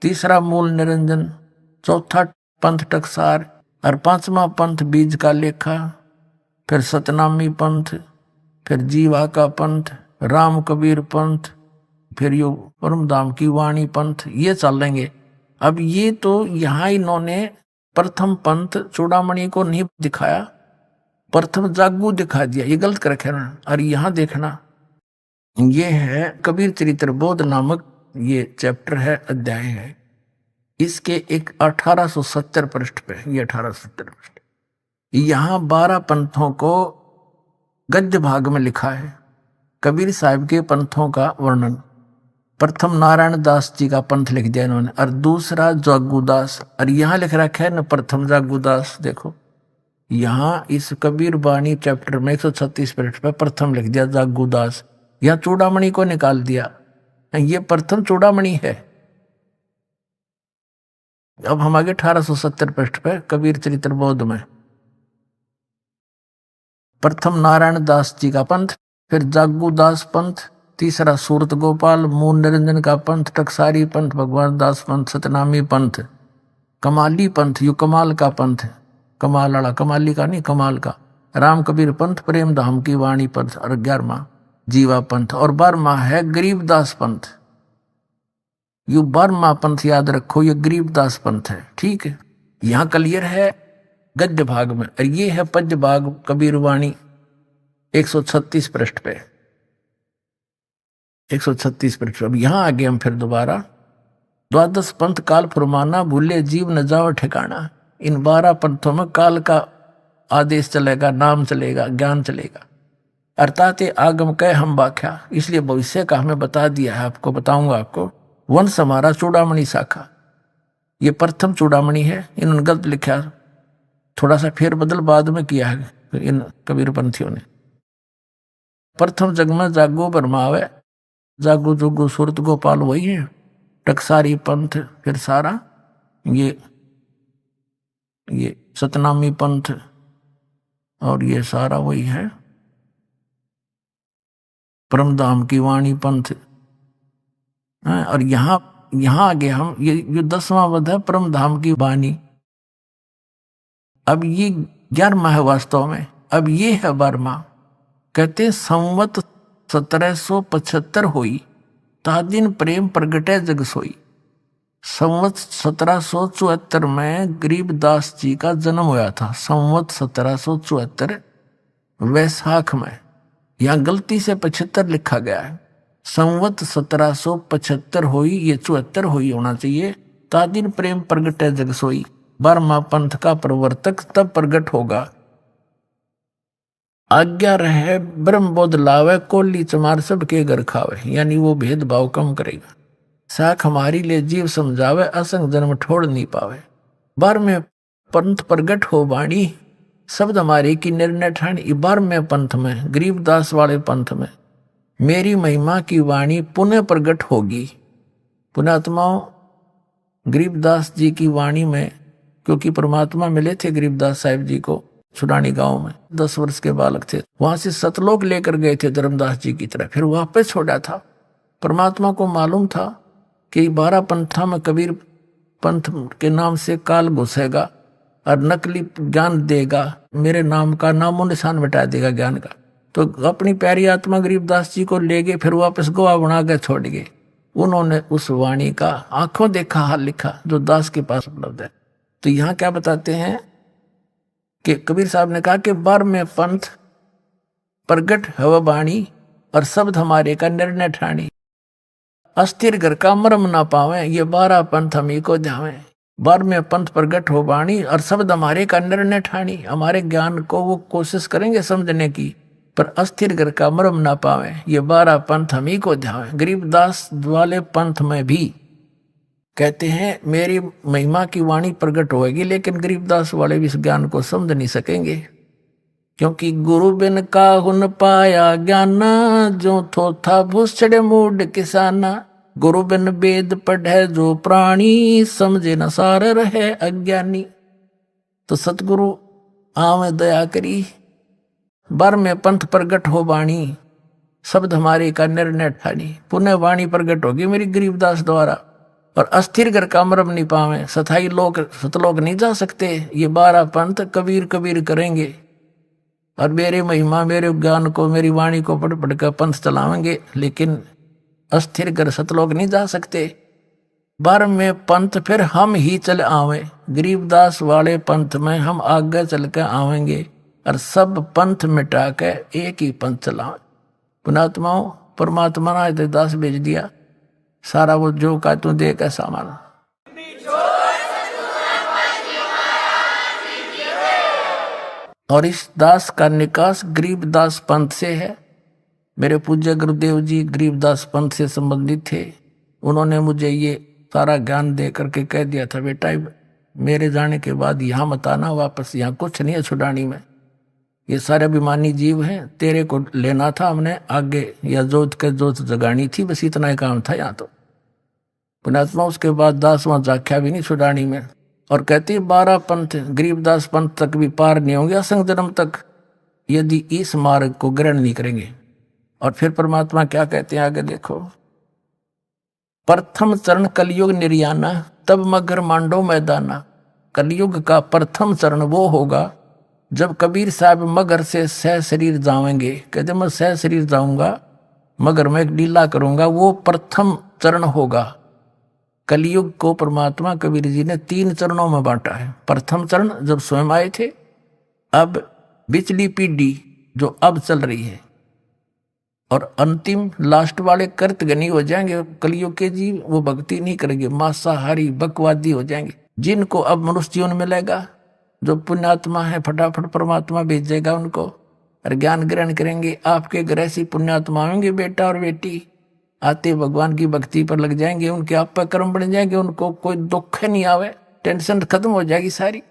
तीसरा मूल निरंजन, चौथा पंथ टकसार और 5वां पंथ बीज का लेखा। फिर सतनामी पंथ, फिर जीवा का पंथ, राम कबीर पंथ, फिर यो परमधाम की वाणी पंथ, ये चलेंगे। अब ये तो यहाँ इन्होंने प्रथम पंथ चूड़ामणि को नहीं दिखाया, प्रथम जागू दिखा दिया। ये गलत कर रखे ना। और यहाँ देखना, ये है कबीर चरित्र बोध नामक ये चैप्टर है, अध्याय है। इसके एक 1870 पृष्ठ पे, ये 1870 पृष्ठ, यहाँ 12 पंथों को गद्य भाग में लिखा है। कबीर साहब के पंथों का वर्णन। प्रथम नारायण दास जी का पंथ लिख दिया इन्होंने, और दूसरा जागूदास। और यहाँ लिख रखा है न प्रथम जागूदास। देखो यहाँ इस कबीर बानी चैप्टर में 136 पृष्ठ पे प्रथम लिख दिया जागूदास। यहाँ चूड़ामणि को निकाल दिया, ये प्रथम चूड़ामणि है। अब हम आगे 1870 पृष्ठ पे कबीर चरित्र बोध में, प्रथम नारायण दास जी का पंथ, फिर जागूदास पंथ, तीसरा सूरत गोपाल, मूल निरंजन का पंथ, टकसारी पंथ, भगवान दास पंथ, सतनामी पंथ, कमाली पंथ, यू कमाल का पंथ, कमाल वाला, कमाली का नहीं, कमाल का, राम कबीर पंथ, प्रेम धाम की वाणी पंथ, और 11वां जीवा पंथ, और 12वां है गरीबदास पंथ। यू 12वां पंथ याद रखो, ये गरीबदास पंथ है। ठीक है, यहाँ क्लियर है गद्य भाग में। और ये है पद्य भाग कबीर वाणी 136 पृष्ठ पे, 136 पृष्ठ। अब यहाँ आगे हम फिर दोबारा 12 पंथ काल फुरमाना, भूले जीव न जाओ ठिकाना। इन 12 पंथों में काल का आदेश चलेगा, नाम चलेगा, ज्ञान चलेगा। अर्थात आगम कह हम बाख्या, इसलिए भविष्य का हमें बता दिया है, आपको बताऊंगा आपको। वंश हमारा चूड़ामणि शाखा, ये प्रथम चूड़ामणि है। इन्होंने गलत लिखा, थोड़ा सा फेर बदल बाद में किया है इन कबीर पंथियों ने। प्रथम जग में जागो बरमावे, जागो जोगो सूरत गोपाल वही है। टकसारी पंथ, फिर सारा ये सतनामी पंथ, और ये सारा वही है परमधाम की वाणी पंथ। और यहाँ आगे हम ये 10वां वध है परमधाम की वाणी। अब ये 11वां है वास्तव में, अब ये है बर्मा। कहते संवत 1775 हुई, ता दिन प्रेम प्रगटे जग सोई। संवत 1774 में गरीबदास जी का जन्म हुआ था। संवत 1774 वैसाख में, यहाँ गलती से 75 लिखा गया है। संवत 1775 हुई, ये 74 हुई होना चाहिए। ता दिन प्रेम प्रगटे जग सोई। बर्मा पंथ का प्रवर्तक तब प्रगट होगा। आज्ञा रहे ब्रह्म बोध लावे, कोली चमार सबके घर खावे। यानी वो भेदभाव कम करेगा। साख हमारी ले जीव समझावे, असंग जन्म छोड़ नहीं पावे। बार में पंथ प्रगट हो वाणी, शब्द हमारे की निर्णय ठाणी। बार में पंथ में, गरीबदास वाले पंथ में मेरी महिमा की वाणी पुनः प्रगट होगी। पुण्यात्माओं, गरीबदास जी की वाणी में, क्योंकि परमात्मा मिले थे गरीबदास साहिब जी को छुड़ानी गांव में, 10 वर्ष के बालक थे। वहां से सतलोक लेकर गए थे धर्मदास जी की तरह, फिर वापस छोड़ा था। परमात्मा को मालूम था कि 12 पंथा में कबीर पंथ के नाम से काल घुसेगा और नकली ज्ञान देगा, मेरे नाम का नामो निशान मिटा देगा ज्ञान का। तो अपनी प्यारी आत्मा गरीबदास जी को ले गए, फिर वापस गवाह बना कर छोड़ गए। उन्होंने उस वाणी का आंखों देखा हाल लिखा जो दास के पास उपलब्ध है। तो यहाँ क्या बताते हैं कि कबीर साहब ने कहा कि बार में पंथ प्रगट हवा बाणी, और शब्द हमारे का निर्णय ठाणी। अस्थिर घर का मरम ना पावे, ये 12 पंथ हमी को ध्यावे। बार में पंथ प्रगट हो बाणी, और शब्द हमारे का निर्णय ठाणी। हमारे ज्ञान को वो कोशिश करेंगे समझने की, पर अस्थिर घर का मरम ना पावे, ये 12 पंथ हमी को ध्यावे। गरीबदास वाले पंथ में भी कहते हैं मेरी महिमा की वाणी प्रकट होगी, लेकिन गरीबदास वाले भी इस ज्ञान को समझ नहीं सकेंगे, क्योंकि गुरु बिन काहुन पाया ज्ञाना, जो थोथा भूसड़े मूड किसाना। गुरु बिन वेद पढ़े जो प्राणी, समझे न सार रहे अज्ञानी। तो सतगुरु आवे दया करी, बार में पंथ प्रगट हो वाणी, शब्द हमारे का निर्णय ठानी। पुनः वाणी प्रगट होगी मेरी गरीबदास द्वारा, और अस्थिर घर का मरम नहीं पावे, सथाई लोग सतलोक नहीं जा सकते। ये 12 पंथ कबीर कबीर करेंगे, और मेरे महिमा मेरे ज्ञान को मेरी वाणी को पढ़ पढ़ कर पंथ चलावेंगे, लेकिन अस्थिर घर सतलोक नहीं जा सकते। बार में पंथ फिर हम ही चल आवे, गरीबदास वाले पंथ में हम आगे चल कर आवेंगे, और सब पंथ मिटा के एक ही पंथ चलावे। पुणात्माओं, परमात्मा ने दास भेज दिया, सारा वो जो का तू दे का सामान। और इस दास का निकास गरीबदास पंथ से है। मेरे पूज्य गुरुदेव जी गरीबदास पंथ से संबंधित थे। उन्होंने मुझे ये सारा ज्ञान दे करके कह दिया था, बेटा मेरे जाने के बाद यहाँ मत आना वापस, यहाँ कुछ नहीं है छुड़ानी में, ये सारे अभिमानी जीव हैं, तेरे को लेना था हमने आगे, या जोत के जोत जगानी थी, बस इतना ही काम था यहाँ तो। पुण्यात्मा, उसके बाद दास वहां जाख्या भी नहीं छुड़ानी में, और कहती 12 पंथ गरीबदास पंथ तक भी पार नहीं होंगे असंग जन्म तक, यदि इस मार्ग को ग्रहण नहीं करेंगे। और फिर परमात्मा क्या कहते हैं आगे देखो, प्रथम चरण कलयुग निर्याना, तब मगर मांडो मैदाना। कलयुग का प्रथम चरण वो होगा जब कबीर साहब मगर से सह शरीर जाएंगे। कहते मैं सह शरीर जाऊंगा, मगर मैं एक लीला करूंगा, वो प्रथम चरण होगा। कलयुग को परमात्मा कबीर जी ने 3 चरणों में बांटा है। प्रथम चरण जब स्वयं आए थे, अब बिचली पीढ़ी जो अब चल रही है, और अंतिम लास्ट वाले कर्तगनी हो जाएंगे कलयुग के जीव, वो भक्ति नहीं करेंगे, मांसाहारी बकवादी हो जाएंगे। जिनको अब मनुष्य जीवन मिलेगा, जो पुण्यात्मा है, फटाफट परमात्मा भेजेगा उनको, और ज्ञान ग्रहण करेंगे। आपके घर ऐसी पुण्यात्मा होंगे, बेटा और बेटी आते भगवान की भक्ति पर लग जाएंगे, उनके आप पर कर्म बन जाएंगे, उनको कोई दुख नहीं आवे, टेंशन खत्म हो जाएगी सारी।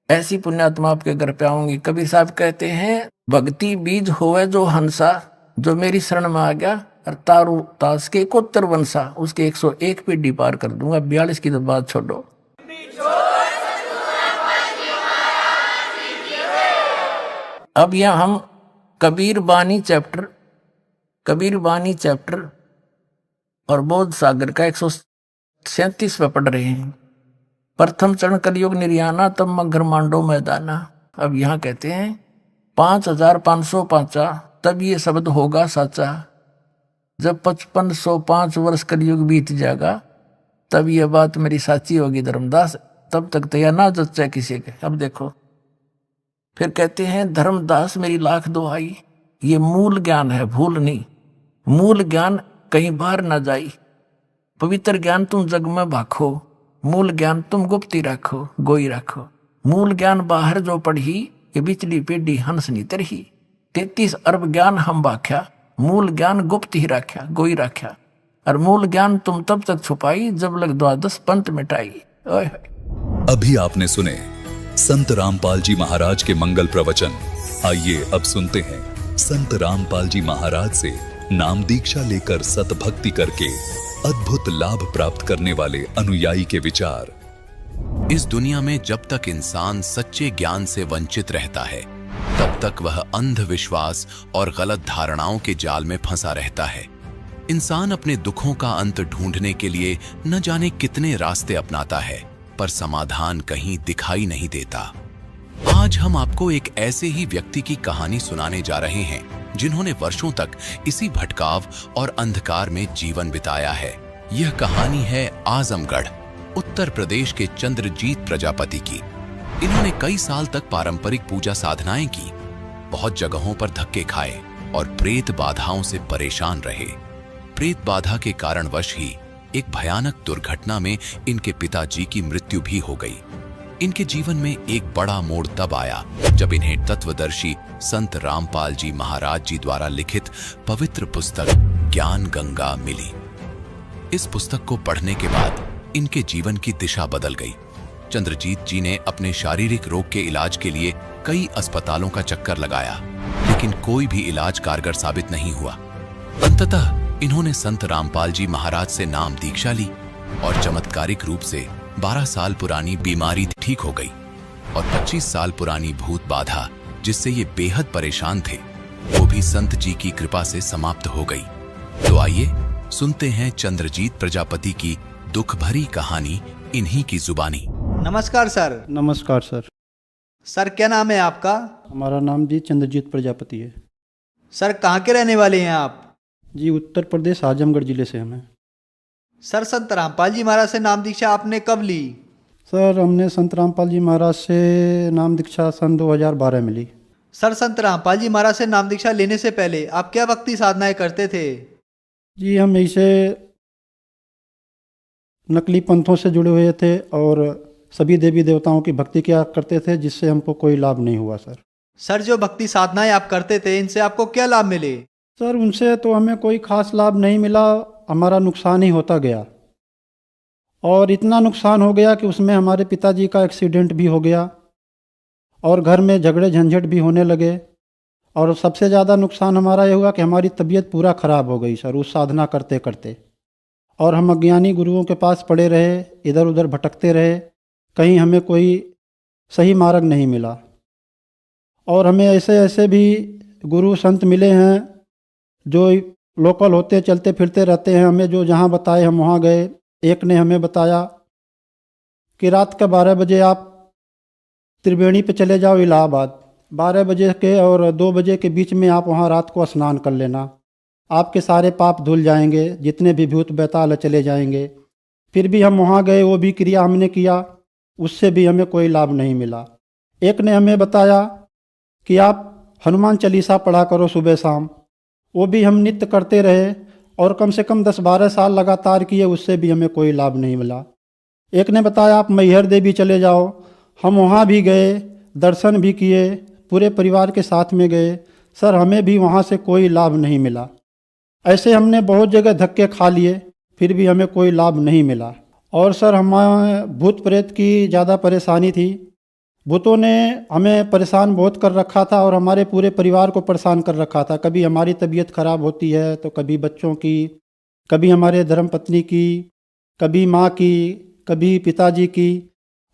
ऐसी पुण्यात्मा आपके घर पे आऊंगी। कबीर साहब कहते हैं भक्ति बीज होवे जो हंसा, जो मेरी शरण में आ गया और तारू तास के 71 वंशा, उसके 101 पीढ़ी पार कर दूंगा। 42 की तो बात छोड़ो। अब यह हम कबीर बानी चैप्टर और बोध सागर का 137 पे पढ़ रहे हैं। प्रथम चरण कलयुग निर्याना, तब मगर मांडो मैदाना। अब यहाँ कहते हैं 5,500 पाचा, तब ये शब्द होगा साचा। जब 5505 वर्ष कलयुग बीत जाएगा, तब ये बात मेरी साची होगी धर्मदास। तब तक तो यह ना जच्चा किसी के। अब देखो, फिर कहते हैं धर्मदास मेरी लाख दुहाई। ये मूल ज्ञान है, भूल नहीं। मूल ज्ञान कहीं बाहर ना जाई। पवित्र ज्ञान तुम जग में भाखो, मूल ज्ञान तुम गुप्ती रखो, गोई रखो। मूल ज्ञान बाहर जो पढ़ी, ये बिचली पेढ़ी हंस नी तरही। 33 अरब ज्ञान हम भाख्या, मूल ज्ञान गुप्त ही रख्या, गोई रख्या। और मूल ज्ञान तुम तब तक छुपाई, जब लग 12 पंथ मिटाई। ओए अभी आपने सुने संत रामपाल जी महाराज के मंगल प्रवचन। आइए अब सुनते हैं संत रामपाल जी महाराज से नाम दीक्षा लेकर सतभक्ति करके अद्भुत लाभ प्राप्त करने वाले अनुयायी के विचार। इस दुनिया में जब तक इंसान सच्चे ज्ञान से वंचित रहता है, तब तक वह अंधविश्वास और गलत धारणाओं के जाल में फंसा रहता है। इंसान अपने दुखों का अंत ढूंढने के लिए न जाने कितने रास्ते अपनाता है, पर समाधान कहीं दिखाई नहीं देता। आज हम आपको एक ऐसे ही व्यक्ति की कहानी सुनाने जा रहे हैं, जिन्होंने वर्षों तक इसी भटकाव और अंधकार में जीवन बिताया है। यह कहानी है आजमगढ़, उत्तर प्रदेश के चंद्रजीत प्रजापति की। इन्होंने कई साल तक पारंपरिक पूजा साधनाएं की, बहुत जगहों पर धक्के खाए और प्रेत बाधाओं से परेशान रहे। प्रेत बाधा के कारणवश ही एक भयानक दुर्घटना में इनके पिताजी की मृत्यु भी हो गई। इनके जीवन में एक बड़ा मोड़ तब आया जब इन्हें तत्वदर्शी संत रामपाल जी महाराज जी द्वारा लिखित पवित्र पुस्तक ज्ञान गंगा मिली। इस पुस्तक को पढ़ने के बाद इनके जीवन की दिशा बदल गई। चंद्रजीत जी ने अपने शारीरिक रोग के इलाज के लिए कई अस्पतालों का चक्कर लगाया, लेकिन कोई भी इलाज कारगर साबित नहीं हुआ। अंततः इन्होंने संत रामपाल जी महाराज से नाम दीक्षा ली और चमत्कारिक रूप से 12 साल पुरानी बीमारी ठीक हो गई और 25 साल पुरानी भूत बाधा, जिससे ये बेहद परेशान थे, वो भी संत जी की कृपा से समाप्त हो गई। तो आइए सुनते हैं चंद्रजीत प्रजापति की दुख भरी कहानी इन्हीं की जुबानी। नमस्कार सर। नमस्कार सर। सर क्या नाम है आपका? हमारा नाम जी चंद्रजीत प्रजापति है। सर कहाँ के रहने वाले हैं आप? जी उत्तर प्रदेश आजमगढ़ जिले से हमें। सर संत रामपाल जी महाराज से नाम दीक्षा आपने कब ली? सर हमने संत रामपाल जी महाराज से नाम दीक्षा सन 2012 मिली। सर संत रामपाल जी महाराज से नाम दीक्षा लेने से पहले आप क्या भक्ति साधनाएं करते थे? जी हम ऐसे नकली पंथों से जुड़े हुए थे और सभी देवी देवताओं की भक्ति किया करते थे, जिससे हमको कोई लाभ नहीं हुआ सर। सर जो भक्ति साधनाएं आप करते थे, इनसे आपको क्या लाभ मिले? सर उनसे तो हमें कोई खास लाभ नहीं मिला, हमारा नुकसान ही होता गया। और इतना नुकसान हो गया कि उसमें हमारे पिताजी का एक्सीडेंट भी हो गया और घर में झगड़े झंझट भी होने लगे। और सबसे ज़्यादा नुकसान हमारा ये हुआ कि हमारी तबीयत पूरा ख़राब हो गई सर उस साधना करते करते। और हम अज्ञानी गुरुओं के पास पड़े रहे, इधर उधर भटकते रहे, कहीं हमें कोई सही मार्ग नहीं मिला। और हमें ऐसे ऐसे भी गुरु संत मिले हैं जो लोकल होते चलते फिरते रहते हैं, हमें जो जहाँ बताए हम वहाँ गए। एक ने हमें बताया कि रात के 12 बजे आप त्रिवेणी पे चले जाओ इलाहाबाद, 12 बजे के और 2 बजे के बीच में आप वहाँ रात को स्नान कर लेना, आपके सारे पाप धुल जाएंगे, जितने भी भूत बैताल चले जाएंगे। फिर भी हम वहाँ गए, वो भी क्रिया हमने किया, उससे भी हमें कोई लाभ नहीं मिला। एक ने हमें बताया कि आप हनुमान चालीसा पढ़ा करो सुबह शाम, वो भी हम नित्य करते रहे और कम से कम 10-12 साल लगातार किए, उससे भी हमें कोई लाभ नहीं मिला। एक ने बताया आप मैहर देवी चले जाओ, हम वहाँ भी गए, दर्शन भी किए, पूरे परिवार के साथ में गए, सर हमें भी वहाँ से कोई लाभ नहीं मिला। ऐसे हमने बहुत जगह धक्के खा लिए, फिर भी हमें कोई लाभ नहीं मिला। और सर हमें भूत प्रेत की ज़्यादा परेशानी थी, भूतों ने हमें परेशान बहुत कर रखा था और हमारे पूरे परिवार को परेशान कर रखा था। कभी हमारी तबीयत खराब होती है तो कभी बच्चों की, कभी हमारे धर्मपत्नी की, कभी माँ की, कभी पिताजी की।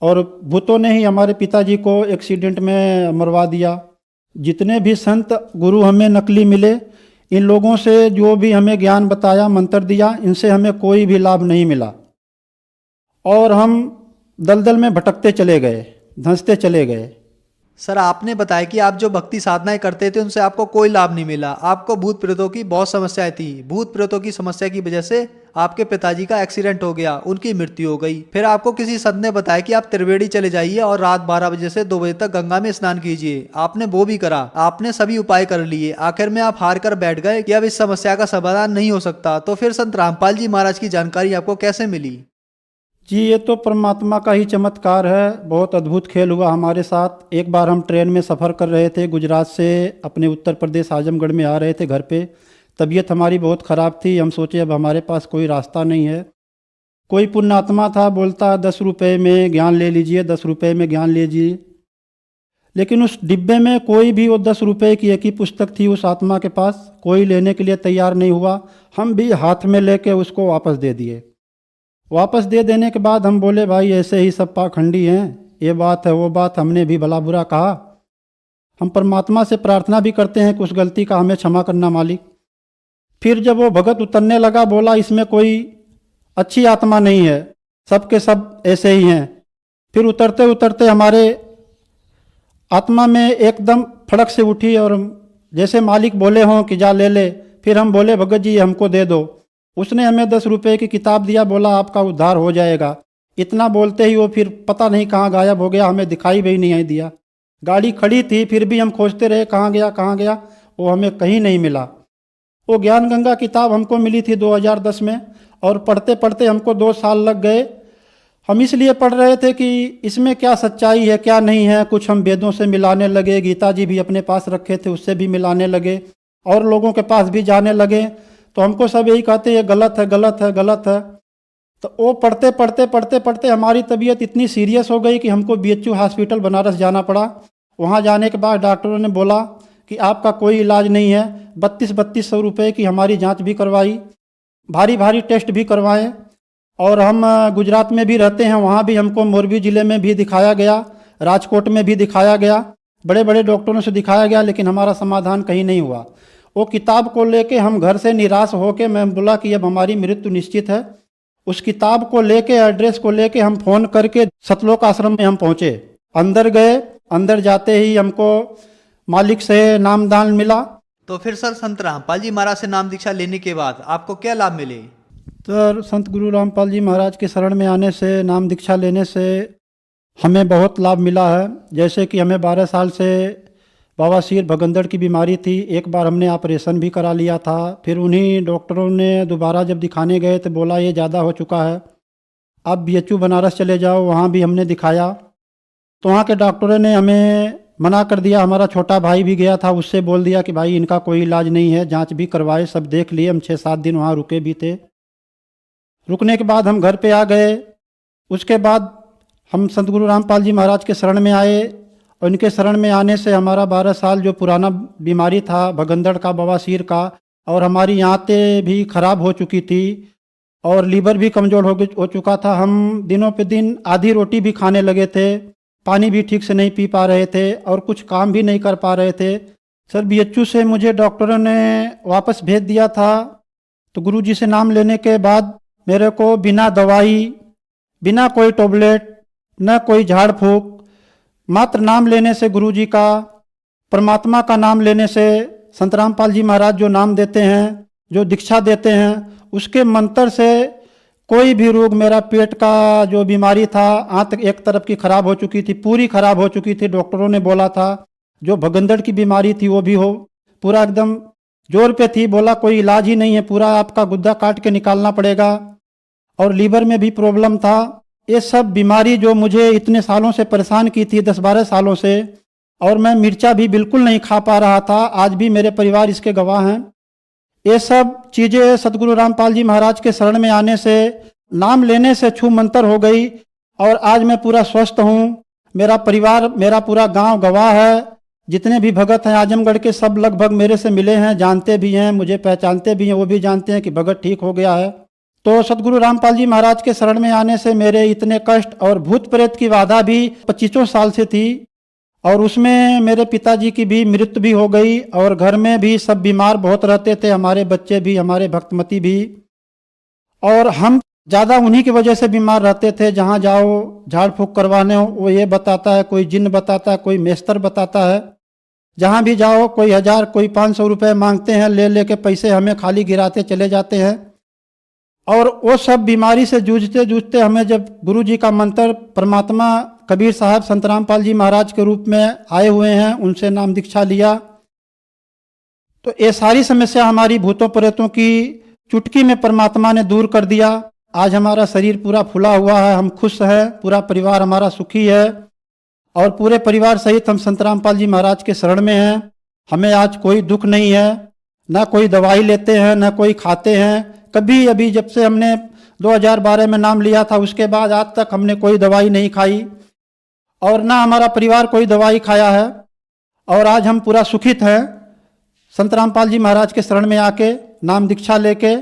और भूतों ने ही हमारे पिताजी को एक्सीडेंट में मरवा दिया। जितने भी संत गुरु हमें नकली मिले, इन लोगों से जो भी हमें ज्ञान बताया, मंत्र दिया, इनसे हमें कोई भी लाभ नहीं मिला। और हम दलदल में भटकते चले गए, धंसते चले गए। सर आपने बताया कि आप जो भक्ति साधनाएं करते थे उनसे आपको कोई लाभ नहीं मिला, आपको भूत प्रेतों की बहुत समस्याएं थी। भूत प्रेतों की समस्या की वजह से आपके पिताजी का एक्सीडेंट हो गया, उनकी मृत्यु हो गई। फिर आपको किसी संत ने बताया कि आप त्रिवेणी चले जाइए और रात 12 बजे से 2 बजे तक गंगा में स्नान कीजिए। आपने वो भी करा, आपने सभी उपाय कर लिए, आखिर में आप हार कर बैठ गए कि अब इस समस्या का समाधान नहीं हो सकता। तो फिर संत रामपाल जी महाराज की जानकारी आपको कैसे मिली? जी, ये तो परमात्मा का ही चमत्कार है। बहुत अद्भुत खेल हुआ हमारे साथ। एक बार हम ट्रेन में सफ़र कर रहे थे, गुजरात से अपने उत्तर प्रदेश आजमगढ़ में आ रहे थे घर पे। तबीयत हमारी बहुत ख़राब थी। हम सोचे अब हमारे पास कोई रास्ता नहीं है। कोई पुण्यात्मा था, बोलता 10 रुपये में ज्ञान ले लीजिए, 10 रुपये में ज्ञान लीजिए। लेकिन उस डिब्बे में कोई भी वो 10 रुपये की एक ही पुस्तक थी उस आत्मा के पास, कोई लेने के लिए तैयार नहीं हुआ। हम भी हाथ में लेके उसको वापस दे दिए। वापस दे देने के बाद हम बोले भाई ऐसे ही सब पाखंडी हैं, ये बात है वो बात, हमने भी भला बुरा कहा। हम परमात्मा से प्रार्थना भी करते हैं कि उस गलती का हमें क्षमा करना मालिक। फिर जब वो भगत उतरने लगा, बोला इसमें कोई अच्छी आत्मा नहीं है, सब के सब ऐसे ही हैं। फिर उतरते उतरते हमारे आत्मा में एकदम फड़क से उठी और जैसे मालिक बोले हों कि जा ले ले। फिर हम बोले भगत जी हमको दे दो। उसने हमें 10 रुपये की किताब दिया, बोला आपका उद्धार हो जाएगा। इतना बोलते ही वो फिर पता नहीं कहाँ गायब हो गया, हमें दिखाई भी नहीं दिया। गाड़ी खड़ी थी फिर भी हम खोजते रहे कहाँ गया, वो हमें कहीं नहीं मिला। वो ज्ञान गंगा किताब हमको मिली थी 2010 में और पढ़ते पढ़ते हमको 2 साल लग गए। हम इसलिए पढ़ रहे थे कि इसमें क्या सच्चाई है क्या नहीं है। कुछ हम वेदों से मिलाने लगे, गीता जी भी अपने पास रखे थे उससे भी मिलाने लगे और लोगों के पास भी जाने लगे। तो हमको सब यही कहते ये गलत है गलत है गलत है। तो वो पढ़ते पढ़ते हमारी तबीयत इतनी सीरियस हो गई कि हमको BHU हॉस्पिटल बनारस जाना पड़ा। वहाँ जाने के बाद डॉक्टरों ने बोला कि आपका कोई इलाज नहीं है। 3200 रुपये की हमारी जांच भी करवाई, भारी टेस्ट भी करवाए। और हम गुजरात में भी रहते हैं, वहाँ भी हमको मोरबी ज़िले में भी दिखाया गया, राजकोट में भी दिखाया गया, बड़े बड़े डॉक्टरों से दिखाया गया, लेकिन हमारा समाधान कहीं नहीं हुआ। वो किताब को लेके हम घर से निराश होके मैं बोला कि अब हमारी मृत्यु निश्चित है। उस किताब को लेके, एड्रेस को लेके हम फ़ोन करके सतलोक आश्रम में हम पहुँचे। अंदर गए, अंदर जाते ही हमको मालिक से नामदान मिला। तो फिर सर संत रामपाल जी महाराज से नाम दीक्षा लेने के बाद आपको क्या लाभ मिले? तो संत गुरु रामपाल जी महाराज के शरण में आने से, नाम दीक्षा लेने से हमें बहुत लाभ मिला है। जैसे कि हमें 12 साल से बवासीर भगंदड़ की बीमारी थी। एक बार हमने ऑपरेशन भी करा लिया था। फिर उन्हीं डॉक्टरों ने दोबारा जब दिखाने गए तो बोला ये ज़्यादा हो चुका है, आप BHU बनारस चले जाओ। वहाँ भी हमने दिखाया तो वहाँ के डॉक्टरों ने हमें मना कर दिया। हमारा छोटा भाई भी गया था, उससे बोल दिया कि भाई इनका कोई इलाज नहीं है। जांच भी करवाए, सब देख लिए। हम 6-7 दिन वहाँ रुके भी थे। रुकने के बाद हम घर पे आ गए। उसके बाद हम संत गुरु रामपाल जी महाराज के शरण में आए और इनके शरण में आने से हमारा 12 साल जो पुराना बीमारी था भगंदड़ का, बवासीर का, और हमारी आंतें भी खराब हो चुकी थी और लीवर भी कमज़ोर हो चुका था। हम दिनों पे दिन आधी रोटी भी खाने लगे थे, पानी भी ठीक से नहीं पी पा रहे थे और कुछ काम भी नहीं कर पा रहे थे। सर BHU से मुझे डॉक्टरों ने वापस भेज दिया था। तो गुरुजी से नाम लेने के बाद मेरे को बिना दवाई, बिना कोई टैबलेट, न कोई झाड़ फूक, मात्र नाम लेने से गुरुजी का, परमात्मा का नाम लेने से, संत रामपाल जी महाराज जो नाम देते हैं, जो दीक्षा देते हैं, उसके मंत्र से कोई भी रोग, मेरा पेट का जो बीमारी था, आंत एक तरफ की खराब हो चुकी थी, पूरी खराब हो चुकी थी। डॉक्टरों ने बोला था जो भगंदड़ की बीमारी थी वो भी हो, पूरा एकदम जोर पे थी। बोला कोई इलाज ही नहीं है, पूरा आपका गुद्दा काट के निकालना पड़ेगा। और लीवर में भी प्रॉब्लम था। ये सब बीमारी जो मुझे इतने सालों से परेशान की थी, 10-12 सालों से, और मैं मिर्चा भी बिल्कुल नहीं खा पा रहा था। आज भी मेरे परिवार इसके गवाह हैं। ये सब चीज़ें सतगुरु रामपाल जी महाराज के शरण में आने से, नाम लेने से छू मंतर हो गई और आज मैं पूरा स्वस्थ हूँ। मेरा परिवार, मेरा पूरा गांव गवाह है। जितने भी भगत हैं आजमगढ़ के, सब लगभग मेरे से मिले हैं, जानते भी हैं, मुझे पहचानते भी हैं। वो भी जानते हैं कि भगत ठीक हो गया है। तो सतगुरु रामपाल जी महाराज के शरण में आने से मेरे इतने कष्ट और भूत प्रेत की बाधा भी 25 साल से थी और उसमें मेरे पिताजी की भी मृत्यु भी हो गई और घर में भी सब बीमार बहुत रहते थे, हमारे बच्चे भी, हमारे भक्तमती भी। और हम ज़्यादा उन्हीं की वजह से बीमार रहते थे। जहाँ जाओ झाड़ फूँक करवाने हो वो ये बताता है, कोई जिन्न बताता है, कोई मेस्तर बताता है। जहाँ भी जाओ कोई 1000 कोई 500 रुपये मांगते हैं, ले लेके पैसे हमें खाली गिराते चले जाते हैं। और वो सब बीमारी से जूझते जूझते हमें जब गुरु जी का मंत्र परमात्मा कबीर साहब संत रामपाल जी महाराज के रूप में आए हुए हैं, उनसे नाम दीक्षा लिया, तो ये सारी समस्या हमारी भूतों प्रेतों की चुटकी में परमात्मा ने दूर कर दिया। आज हमारा शरीर पूरा फुला हुआ है, हम खुश हैं, पूरा परिवार हमारा सुखी है और पूरे परिवार सहित हम संत रामपाल जी महाराज के शरण में हैं। हमें आज कोई दुख नहीं है, ना कोई दवाई लेते हैं, ना कोई खाते हैं। कभी अभी जब से हमने 2012 में नाम लिया था उसके बाद आज तक हमने कोई दवाई नहीं खाई और ना हमारा परिवार कोई दवाई खाया है और आज हम पूरा सुखित हैं संत रामपाल जी महाराज के शरण में आके नाम दीक्षा लेके।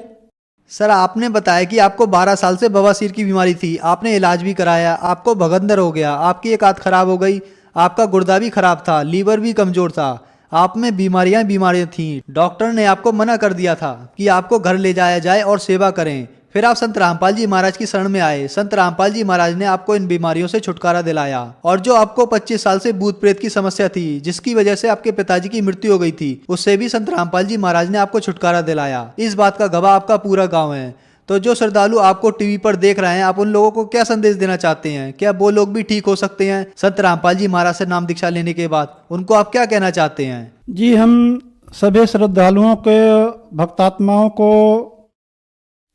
सर, आपने बताया कि आपको 12 साल से बवासीर की बीमारी थी, आपने इलाज भी कराया, आपको भगंदर हो गया, आपकी एक आंत खराब हो गई, आपका गुर्दा भी खराब था, लीवर भी कमजोर था, आप में बीमारियां थीं। डॉक्टर ने आपको मना कर दिया था कि आपको घर ले जाया जाए और सेवा करें। फिर आप संत रामपाल जी महाराज की शरण में आए। संत रामपाल जी महाराज ने आपको इन बीमारियों से छुटकारा दिलाया और जो आपको 25 साल से भूत प्रेत की समस्या थी, जिसकी वजह से आपके पिताजी की मृत्यु हो गई थी, उससे भी संत रामपाल जी महाराज ने आपको छुटकारा दिलाया। इस बात का गवाह आपका पूरा गाँव है। तो जो श्रद्धालु आपको टीवी पर देख रहे हैं, आप उन लोगों को क्या संदेश देना चाहते हैं? क्या वो लोग भी ठीक हो सकते हैं संत रामपाल जी महाराज से नाम दीक्षा लेने के बाद? उनको आप क्या कहना चाहते हैं? जी, हम सभी श्रद्धालुओं के भक्तात्माओं को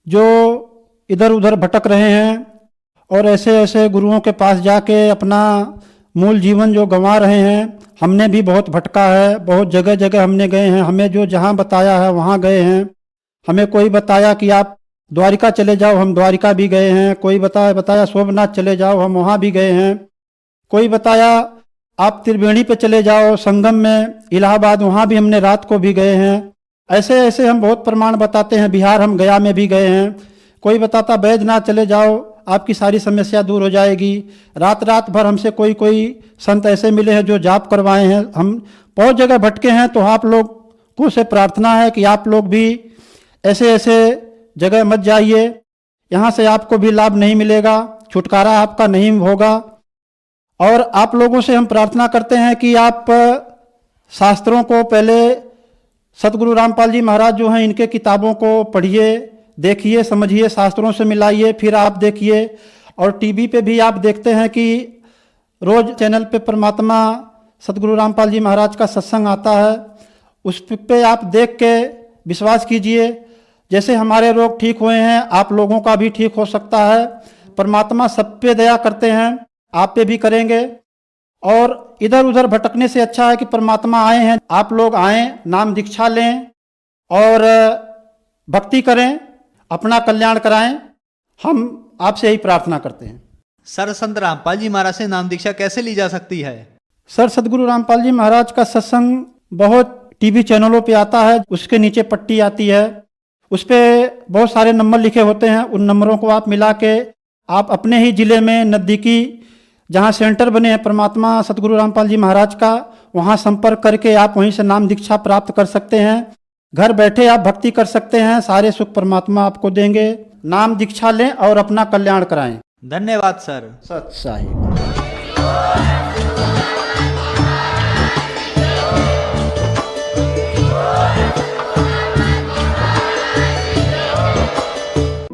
जो इधर उधर भटक रहे हैं और ऐसे ऐसे गुरुओं के पास जाके अपना मूल जीवन जो गंवा रहे हैं, हमने भी बहुत भटका है, बहुत जगह जगह हमने गए हैं। हमें जो जहाँ बताया है वहाँ गए हैं। हमें कोई बताया कि आप द्वारिका चले जाओ, हम द्वारिका भी गए हैं। कोई बताया सोमनाथ चले जाओ, हम वहाँ भी गए हैं। कोई बताया आप त्रिवेणी पे चले जाओ, संगम में इलाहाबाद, वहाँ भी हमने रात को भी गए हैं। ऐसे ऐसे हम बहुत प्रमाण बताते हैं। बिहार हम गया में भी गए हैं। कोई बताता बैजनाथ चले जाओ, आपकी सारी समस्या दूर हो जाएगी। रात रात भर हमसे कोई संत ऐसे मिले हैं जो जाप करवाए हैं। हम बहुत जगह भटके हैं। तो आप लोग को से प्रार्थना है कि आप लोग भी ऐसे ऐसे जगह मत जाइए, यहाँ से आपको भी लाभ नहीं मिलेगा, छुटकारा आपका नहीं होगा। और आप लोगों से हम प्रार्थना करते हैं कि आप शास्त्रों को पहले सतगुरु रामपाल जी महाराज जो हैं इनके किताबों को पढ़िए, देखिए, समझिए, शास्त्रों से मिलाइए, फिर आप देखिए। और टीवी पे भी आप देखते हैं कि रोज चैनल पे परमात्मा सतगुरु रामपाल जी महाराज का सत्संग आता है, उस पे आप देख के विश्वास कीजिए। जैसे हमारे रोग ठीक हुए हैं, आप लोगों का भी ठीक हो सकता है। परमात्मा सब पे दया करते हैं, आप पे भी करेंगे। और इधर उधर भटकने से अच्छा है कि परमात्मा आए हैं, आप लोग आएँ, नाम दीक्षा लें और भक्ति करें, अपना कल्याण कराएं। हम आपसे यही प्रार्थना करते हैं। सर, संत रामपाल जी महाराज से नाम दीक्षा कैसे ली जा सकती है? सर, सतगुरु रामपाल जी महाराज का सत्संग बहुत टीवी चैनलों पे आता है। उसके नीचे पट्टी आती है, उस पर बहुत सारे नंबर लिखे होते हैं। उन नंबरों को आप मिला के आप अपने ही जिले में नज़दीकी जहाँ सेंटर बने हैं परमात्मा सतगुरु रामपाल जी महाराज का, वहाँ संपर्क करके आप वहीं से नाम दीक्षा प्राप्त कर सकते हैं। घर बैठे आप भक्ति कर सकते हैं, सारे सुख परमात्मा आपको देंगे। नाम दीक्षा लें और अपना कल्याण कराएं। धन्यवाद सर। सत साहिब।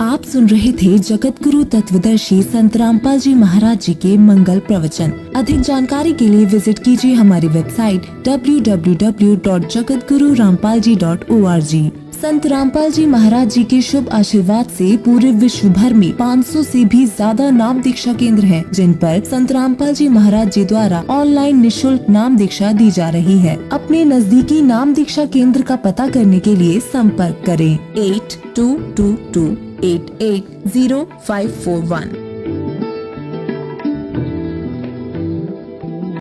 आप सुन रहे थे जगत गुरु तत्वदर्शी संत रामपाल जी महाराज जी के मंगल प्रवचन। अधिक जानकारी के लिए विजिट कीजिए हमारी वेबसाइट www.jagatgururampalji.org। संत रामपाल जी महाराज जी के शुभ आशीर्वाद से पूरे विश्व भर में 500 से भी ज्यादा नाम दीक्षा केंद्र हैं, जिन पर संत रामपाल जी महाराज जी द्वारा ऑनलाइन निशुल्क नाम दीक्षा दी जा रही है। अपने नजदीकी नाम दीक्षा केंद्र का पता करने के लिए संपर्क करें 8222880541।